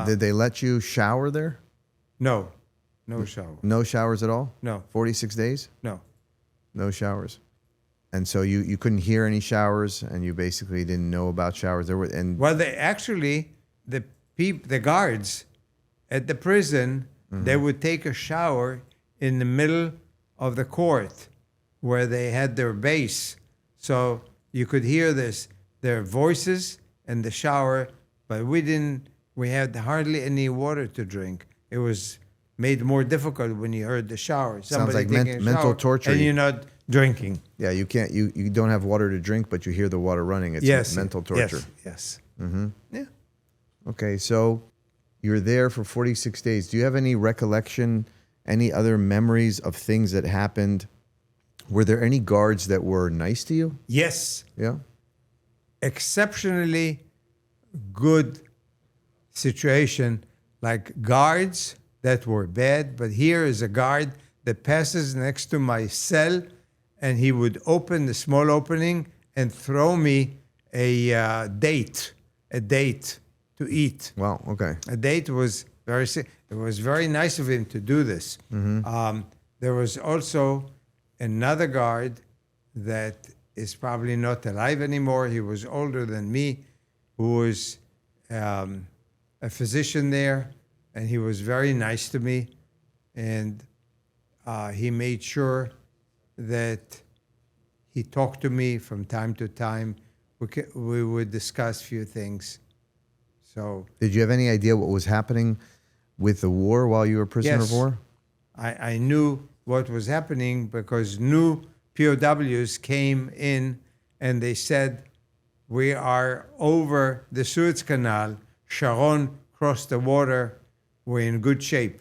Did they let you shower there? no shower. No showers at all? No, 46 days? no. No showers. And so you couldn't hear any showers, and you basically didn't know about showers. There were Well, they actually the guards at the prison, they would take a shower in the middle of the court where they had their base, so you could hear their voices in the shower. But we had hardly any water to drink. It was made more difficult when you heard the shower. Sounds like taking a mental shower, torture. and you're not drinking. Yeah, you can't. You don't have water to drink, but you hear the water running. It's mental torture. Yes. Yeah. Okay, so you're there for 46 days. Do you have any recollection, any other memories of things that happened? Were there any guards that were nice to you? Yes. Yeah. Exceptionally good situation, like guards that were bad, but here is a guard that passes next to my cell, and he would open the small opening and throw me a date to eat. Wow. Okay. A date was it was very nice of him to do this. There was also another guard that is probably not alive anymore. He was older than me, who was a physician there, and he was very nice to me. And he made sure that he talked to me from time to time. We would discuss few things. So Did you have any idea what was happening with the war while you were prisoner of Yes. war? I knew what was happening because new POWs came in and they said, we are over the Suez Canal. Sharon crossed the water. We're in good shape.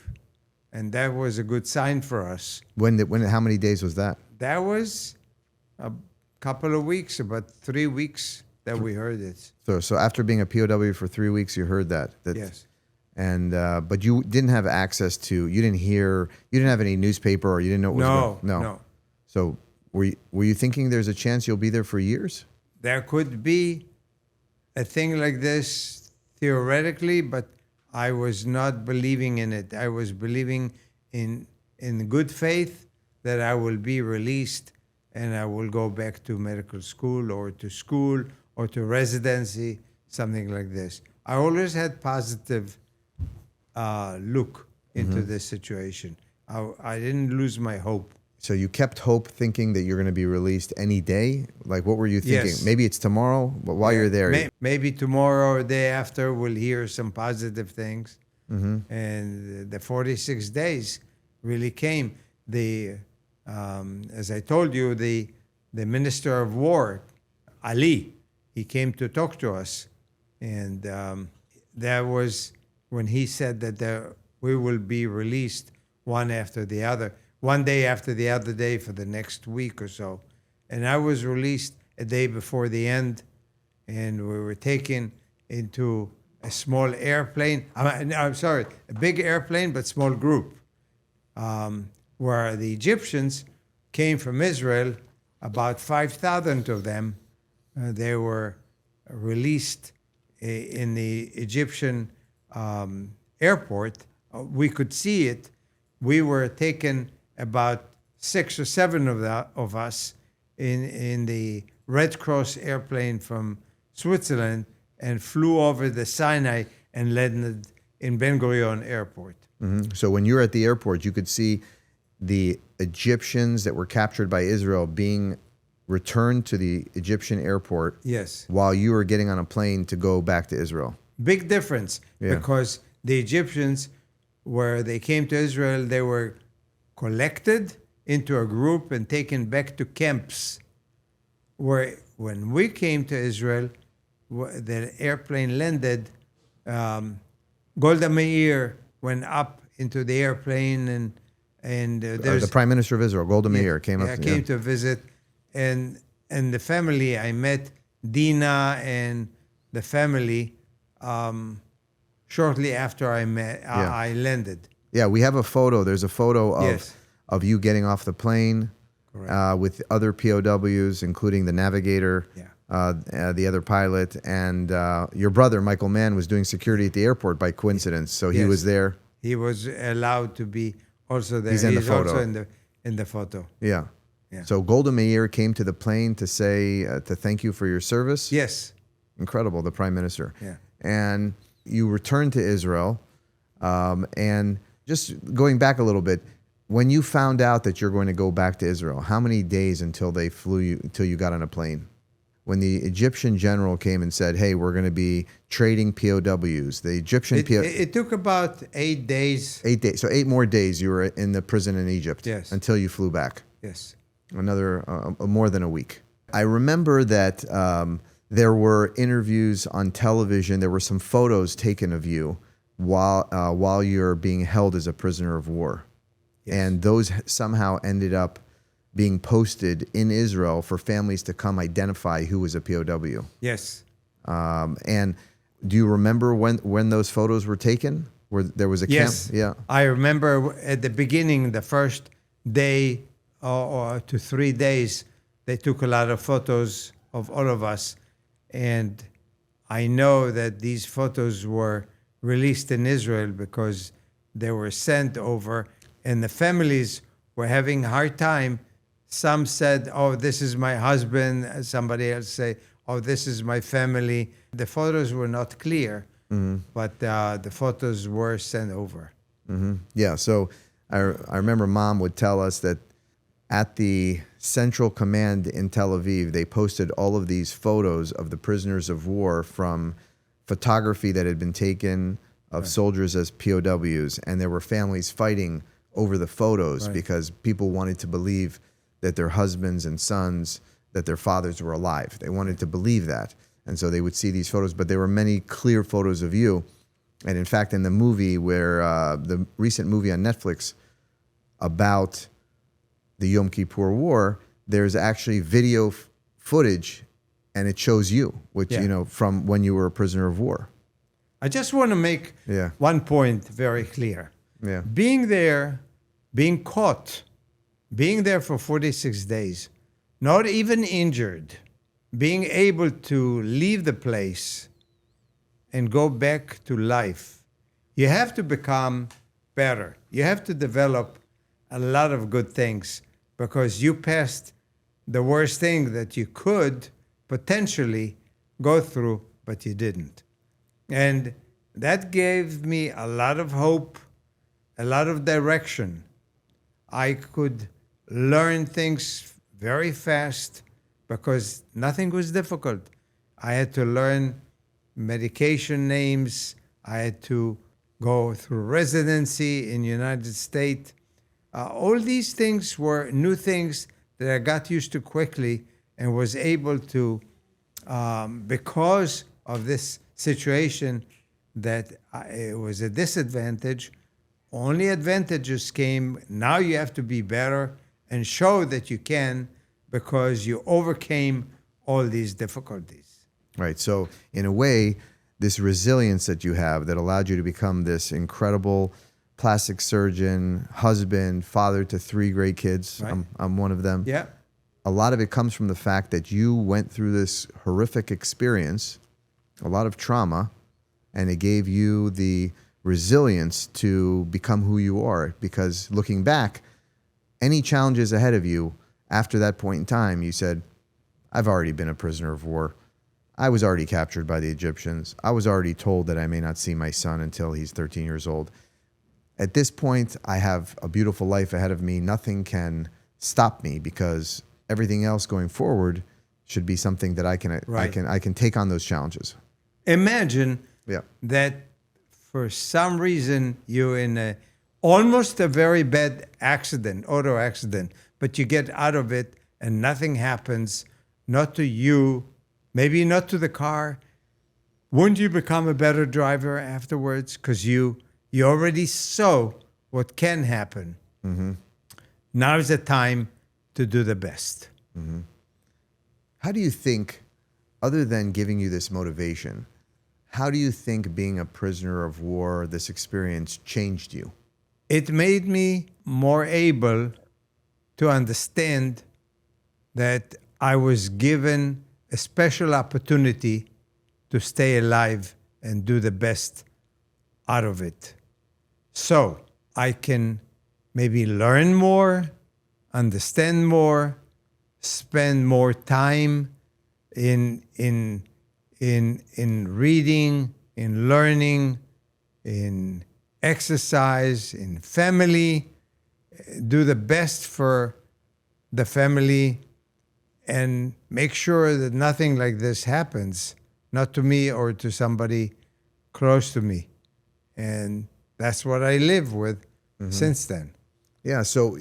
And that was a good sign for us. How many days was that? That was a couple of weeks, about 3 weeks that we heard it. So after being a POW for 3 weeks, you heard that. Yes. And but you didn't have access to, you didn't have any newspaper, or you didn't know what was going on. No. So were you thinking there's a chance you'll be there for years? There could be a thing like this theoretically, but I was not believing in it. I was believing in good faith that I will be released and I will go back to medical school or to residency, something like this. I always had positive look into this situation. I didn't lose my hope. So you kept hope, thinking that you're going to be released any day? Like, what were you thinking? Yes. Maybe it's tomorrow, but while you're there... Maybe tomorrow or day after we'll hear some positive things. And the 46 days really came. As I told you, the Minister of War, Ali, he came to talk to us. And that was when he said that we will be released one after the other. One day after the other day for the next week or so. And I was released a day before the end, and we were taken into a small airplane. I'm sorry, a big airplane, but small group, where the Egyptians came from Israel, about 5,000 of them. They were released in the Egyptian airport. We could see it. We were taken, about 6 or 7 of us, in the Red Cross airplane from Switzerland, and flew over the Sinai and landed in Ben Gurion Airport. So when you were at the airport, you could see the Egyptians that were captured by Israel being returned to the Egyptian airport. Yes. While you were getting on a plane to go back to Israel. Big difference, because the Egyptians, where they came to Israel, they were collected into a group and taken back to camps. Where when we came to Israel, the airplane landed, Golda Meir went up into the airplane, and there's the Prime Minister of Israel, Golda Meir, came up. Came to visit, and the family. I met Dina and the family shortly after I landed. Yeah, we have a photo. There's a photo of you getting off the plane with other POWs, including the navigator, the other pilot, and your brother, Michael Mann, was doing security at the airport by coincidence. So he was there. He was allowed to be also there. He's in the photo. Also in the photo. Yeah. So Golda Meir came to the plane to say, to thank you for your service. Yes. Incredible, the Prime Minister. Yeah. And you returned to Israel, and just going back a little bit, when you found out that you're going to go back to Israel, how many days until you got on a plane? When the Egyptian general came and said, hey, we're going to be trading POWs, the Egyptian it took about 8 days. 8 days. So 8 more days you were in the prison in Egypt. Yes. Until you flew back. Yes. Another, more than a week. I remember that there were interviews on television. There were some photos taken of you while you're being held as a prisoner of war. Yes. And those somehow ended up being posted in Israel for families to come identify who was a POW. Yes. And do you remember when those photos were taken? Where there was a camp? Yeah. I remember at the beginning, the first day or to 3 days, they took a lot of photos of all of us. And I know that these photos were released in Israel because they were sent over, and the families were having a hard time. Some said, oh, this is my husband. Somebody else say, oh, this is my family. The photos were not clear, but the photos were sent over. Yeah, so I remember Mom would tell us that at the Central Command in Tel Aviv, they posted all of these photos of the prisoners of war from photography that had been taken of soldiers as POWs, and there were families fighting over the photos because people wanted to believe that their husbands and sons, that their fathers were alive. They wanted to believe that. And so they would see these photos, but there were many clear photos of you. And in fact, in the movie the recent movie on Netflix about the Yom Kippur War, there's actually video footage, and it shows you, which, from when you were a prisoner of war. I just want to make Yeah. one point very clear. Yeah. Being there, being caught, being there for 46 days, not even injured, being able to leave the place and go back to life, you have to become better. You have to develop a lot of good things because you passed the worst thing that you could potentially go through, but you didn't. And that gave me a lot of hope, a lot of direction. I could learn things very fast because nothing was difficult. I had to learn medication names. I had to go through residency in the United States. All these things were new things that I got used to quickly and was able to, because of this situation that it was a disadvantage, only advantages came. Now you have to be better and show that you can because you overcame all these difficulties. Right. So in a way, this resilience that you have that allowed you to become this incredible plastic surgeon, husband, father to 3 great kids. Right. I'm one of them. Yeah. A lot of it comes from the fact that you went through this horrific experience, a lot of trauma, and it gave you the resilience to become who you are. Because looking back, any challenges ahead of you after that point in time, you said, I've already been a prisoner of war. I was already captured by the Egyptians. I was already told that I may not see my son until he's 13 years old. At this point, I have a beautiful life ahead of me. Nothing can stop me because everything else going forward should be something that I can take on those challenges. Imagine that for some reason you're in almost a very bad accident, auto accident, but you get out of it and nothing happens, not to you, maybe not to the car. Wouldn't you become a better driver afterwards? Because you already saw what can happen. Mm-hmm. Now is the time to do the best. Mm-hmm. How do you think, other than giving you this motivation, how do you think being a prisoner of war, this experience, changed you? It made me more able to understand that I was given a special opportunity to stay alive and do the best out of it. So I can maybe learn more, understand more, spend more time in reading, in learning, in exercise, in family, do the best for the family, and make sure that nothing like this happens, not to me or to somebody close to me. And that's what I live with since then. Yeah, so,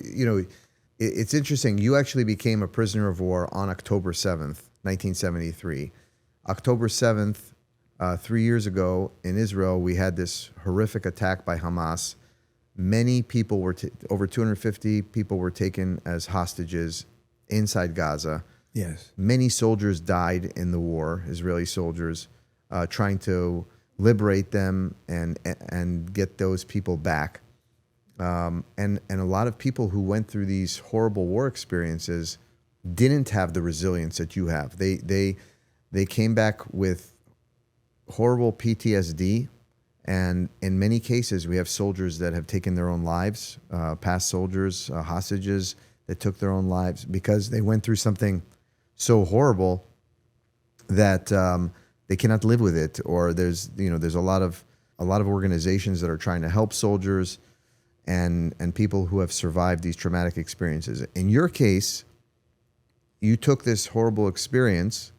it's interesting. You actually became a prisoner of war on October 7th, 1973. October 7th, 3 years ago in Israel, we had this horrific attack by Hamas. Many people were, over 250 people were taken as hostages inside Gaza. Yes. Many soldiers died in the war, Israeli soldiers, trying to liberate them and get those people back. And a lot of people who went through these horrible war experiences didn't have the resilience that you have. They came back with horrible PTSD, and in many cases, we have soldiers that have taken their own lives, past soldiers, hostages that took their own lives because they went through something so horrible that they cannot live with it. Or there's a lot of organizations that are trying to help soldiers and people who have survived these traumatic experiences. In your case, you took this horrible experience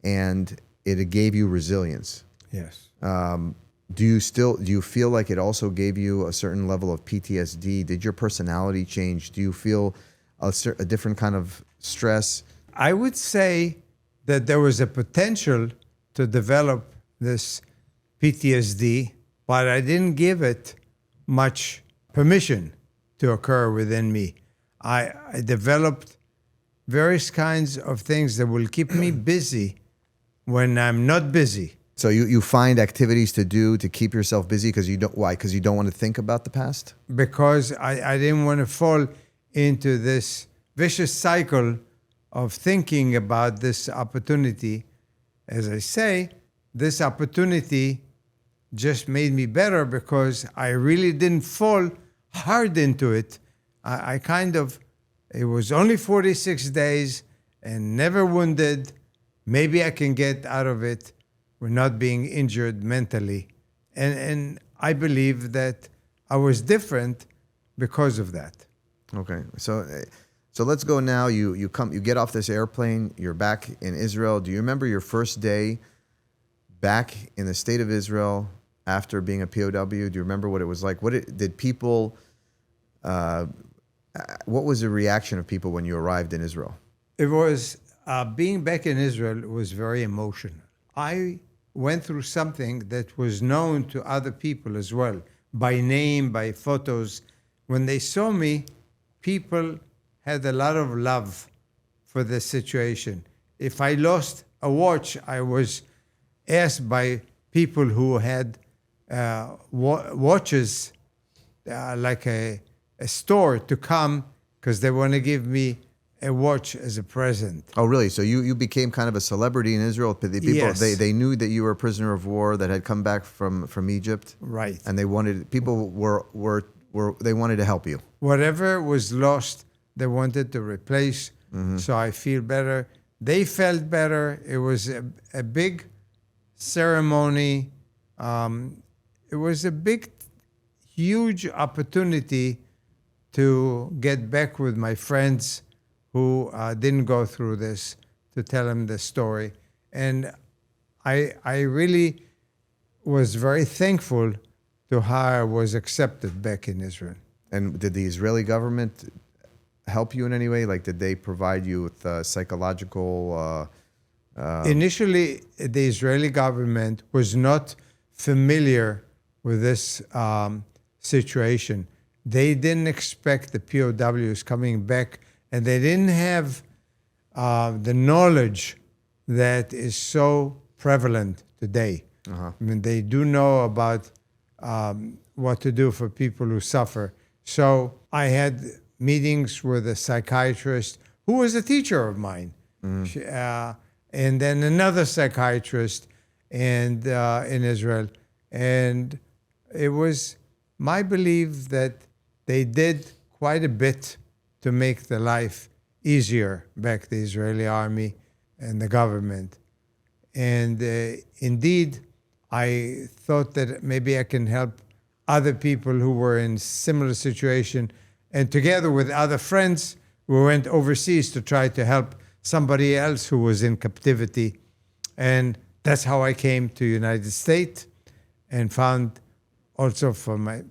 and it gave you resilience. Yes. Do you feel like it also gave you a certain level of PTSD? Did your personality change? Do you feel a different kind of stress? I would say that there was a potential to develop this PTSD, but I didn't give it much permission to occur within me. I developed various kinds of things that will keep me busy when I'm not busy. So you find activities to do to keep yourself busy because you don't. Why? Because you don't want to think about the past? Because I didn't want to fall into this vicious cycle of thinking about this opportunity. As I say, this opportunity just made me better because I really didn't fall hard into it. I kind of, it was only 46 days and never wounded. Maybe I can get out of it. We're not being injured mentally. And I believe that I was different because of that. Okay. So let's go now. You get off this airplane, you're back in Israel. Do you remember your first day back in the state of Israel after being a POW? Do you remember what it was like? Did people what was the reaction of people when you arrived in Israel? It was, being back in Israel was very emotional. I went through something that was known to other people as well, by name, by photos. When they saw me, people had a lot of love for the situation. If I lost a watch, I was asked by people who had watches, like a store, to come because they want to give me a watch as a present. Oh, really? So you became kind of a celebrity in Israel. The people, Yes. they knew that you were a prisoner of war that had come back from Egypt. Right. And they wanted they wanted to help you. Whatever was lost, they wanted to replace. So I feel better. They felt better. It was a big ceremony. It was a big, huge opportunity to get back with my friends who didn't go through this, to tell them the story. And I really was very thankful to how I was accepted back in Israel. And did the Israeli government help you in any way? Like, did they provide you with psychological? Initially, the Israeli government was not familiar with this situation. They didn't expect the POWs coming back, and they didn't have the knowledge that is so prevalent today. I mean, they do know about what to do for people who suffer. So I had meetings with a psychiatrist who was a teacher of mine, and then another psychiatrist in Israel. And it was my belief that they did quite a bit to make the life easier back the Israeli army and the government. And indeed, I thought that maybe I can help other people who were in similar situation. And together with other friends, we went overseas to try to help somebody else who was in captivity. And that's how I came to United States and found also for my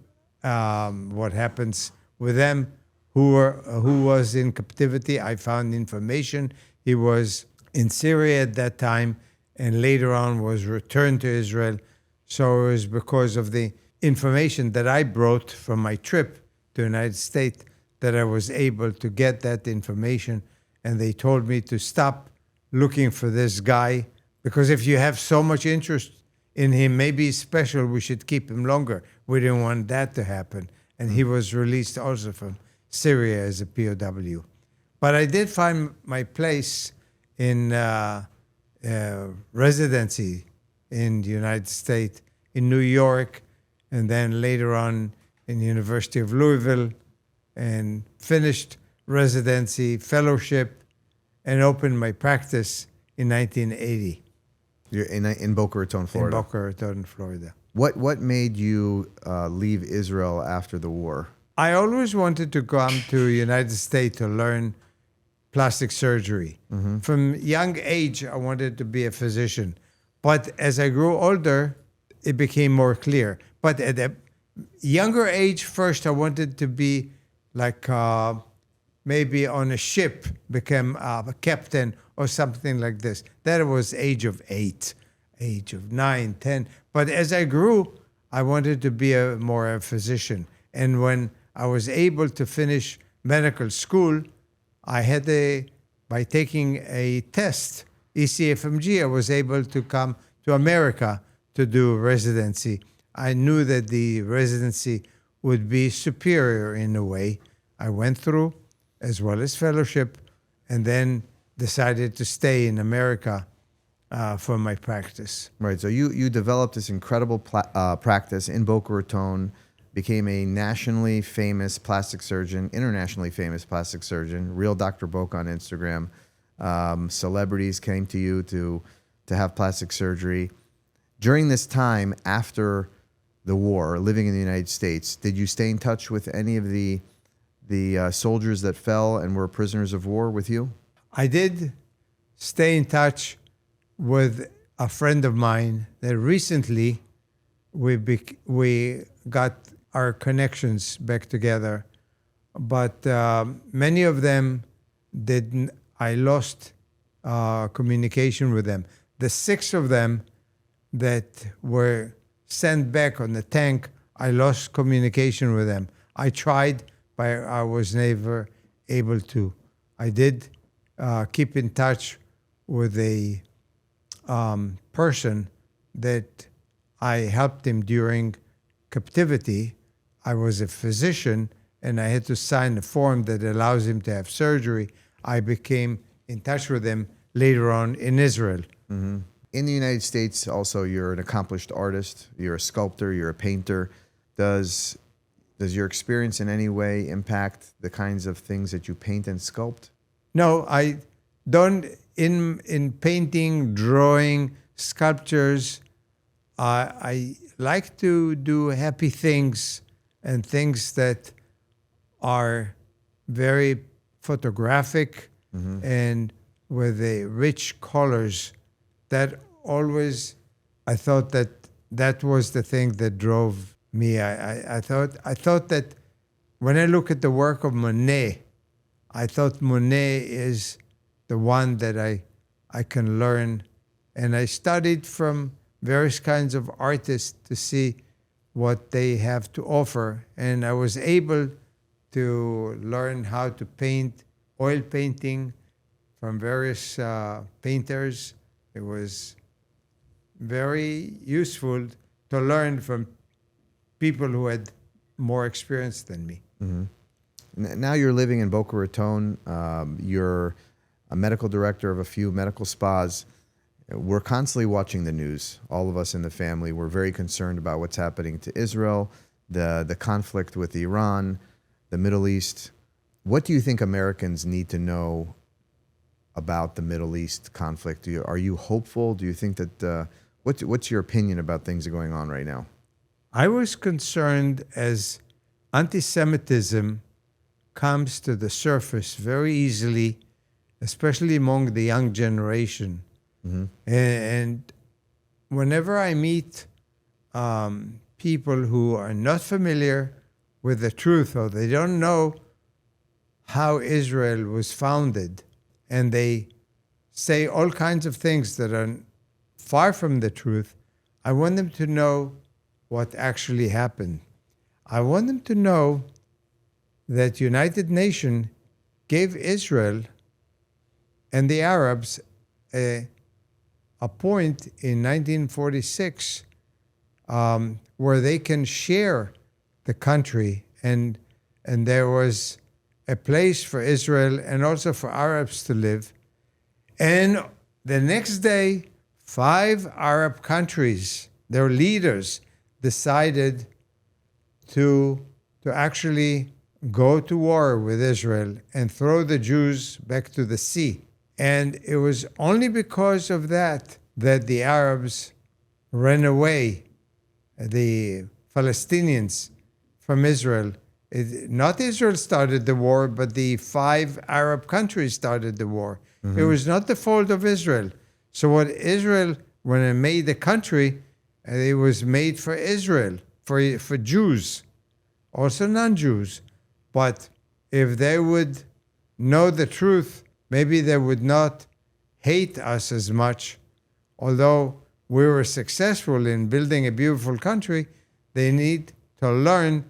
what happens with them who was in captivity. I found information. He was in Syria at that time and later on was returned to Israel. So it was because of the information that I brought from my trip to the United States that I was able to get that information. And they told me to stop looking for this guy because if you have so much interest in him, maybe he's special, we should keep him longer. We didn't want that to happen. And he was released also from Syria as a POW. But I did find my place in residency in the United States, in New York, and then later on in the University of Louisville, and finished residency, fellowship, and opened my practice in 1980. You're in Boca Raton, Florida. In Boca Raton, Florida. What made you leave Israel after the war? I always wanted to come to the United States to learn plastic surgery. From young age, I wanted to be a physician. But as I grew older, it became more clear. But at a younger age, first, I wanted to be like maybe on a ship, become a captain or something like this. That was age of 8, age of 9, 10. But as I grew, I wanted to be more a physician. And when I was able to finish medical school, I had by taking a test, ECFMG, I was able to come to America to do residency. I knew that the residency would be superior in a way. I went through, as well as fellowship, and then decided to stay in America for my practice. Right. So you developed this incredible practice in Boca Raton, became a nationally famous plastic surgeon, internationally famous plastic surgeon, real Dr. Boca on Instagram. Celebrities came to you to have plastic surgery. During this time after the war, living in the United States, did you stay in touch with any of the soldiers that fell and were prisoners of war with you? I did stay in touch with a friend of mine that recently we got our connections back together, but many of them didn't. I lost communication with them. The 6 of them that were sent back on the tank, I lost communication with them. I tried, but I was never able to. I did keep in touch with a person that I helped him during captivity. I was a physician, and I had to sign a form that allows him to have surgery. I became in touch with him later on in Israel. Mm-hmm. In the United States, also, you're an accomplished artist. You're a sculptor. You're a painter. Does your experience in any way impact the kinds of things that you paint and sculpt? No, I don't. In painting, drawing, sculptures, I like to do happy things and things that are very photographic and with the rich colors. That always, I thought that was the thing that drove me. I thought that when I look at the work of Monet, I thought Monet is the one that I can learn. And I studied from various kinds of artists to see what they have to offer. And I was able to learn how to paint oil painting from various painters. It was very useful to learn from people who had more experience than me. Mm-hmm. Now you're living in Boca Raton. You're a medical director of a few medical spas. We're constantly watching the news. All of us in the family, we're very concerned about what's happening to Israel, the conflict with Iran, the Middle East. What do you think Americans need to know about the Middle East conflict? Are you hopeful? Do you think that, what's your opinion about things that are going on right now? I was concerned as anti-Semitism comes to the surface very easily, especially among the young generation. Mm-hmm. And whenever I meet people who are not familiar with the truth, or they don't know how Israel was founded, and they say all kinds of things that are far from the truth, I want them to know what actually happened. I want them to know that United Nations gave Israel and the Arabs a point in 1946 where they can share the country, and there was a place for Israel and also for Arabs to live. And the next day, 5 Arab countries, their leaders, decided to actually go to war with Israel and throw the Jews back to the sea. And it was only because of that the Arabs ran away, the Palestinians, from Israel. Not Israel started the war, but the 5 Arab countries started the war. Mm-hmm. It was not the fault of Israel. So what Israel, when it made the country, it was made for Israel, for Jews, also non-Jews. But if they would know the truth, maybe they would not hate us as much. Although we were successful in building a beautiful country, they need to learn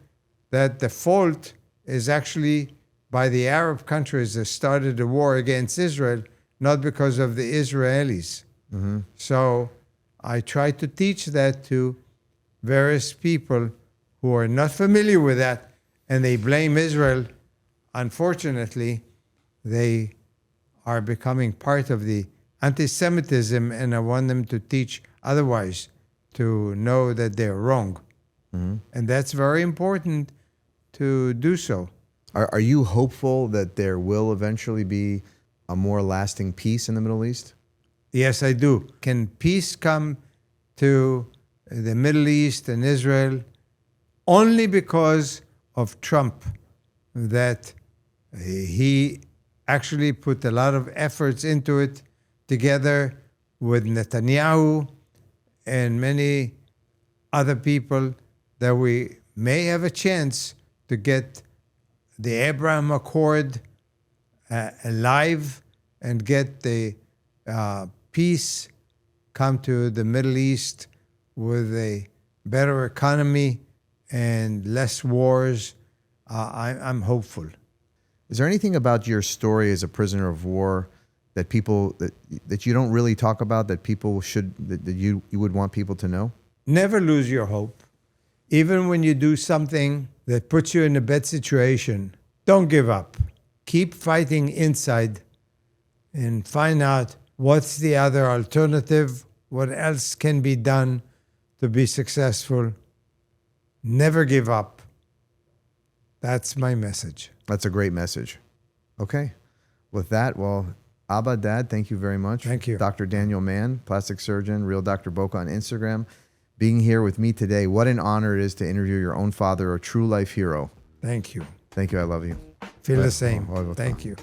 that the fault is actually by the Arab countries that started the war against Israel, not because of the Israelis. Mm-hmm. So I try to teach that to various people who are not familiar with that, and they blame Israel. Unfortunately, they are becoming part of the anti-Semitism, and I want them to teach otherwise, to know that they're wrong. Mm-hmm. And that's very important to do so. Are you hopeful that there will eventually be a more lasting peace in the Middle East? Yes, I do. Can peace come to the Middle East and Israel only because of Trump, that he actually put a lot of efforts into it together with Netanyahu and many other people, that we may have a chance to get the Abraham Accord alive and get the peace come to the Middle East with a better economy and less wars. I'm hopeful. Is there anything about your story as a prisoner of war that people that you don't really talk about, that people should, that you would want people to know? Never lose your hope. Even when you do something that puts you in a bad situation, don't give up. Keep fighting inside and find out what's the other alternative, what else can be done to be successful. Never give up. That's my message. That's a great message. Okay. With that, well, Abba, Dad, thank you very much. Thank you. Dr. Daniel Mann, plastic surgeon, Real Dr. Boca on Instagram, being here with me today. What an honor it is to interview your own father, a true life hero. Thank you. Thank you. I love you. Feel the same. Thank you.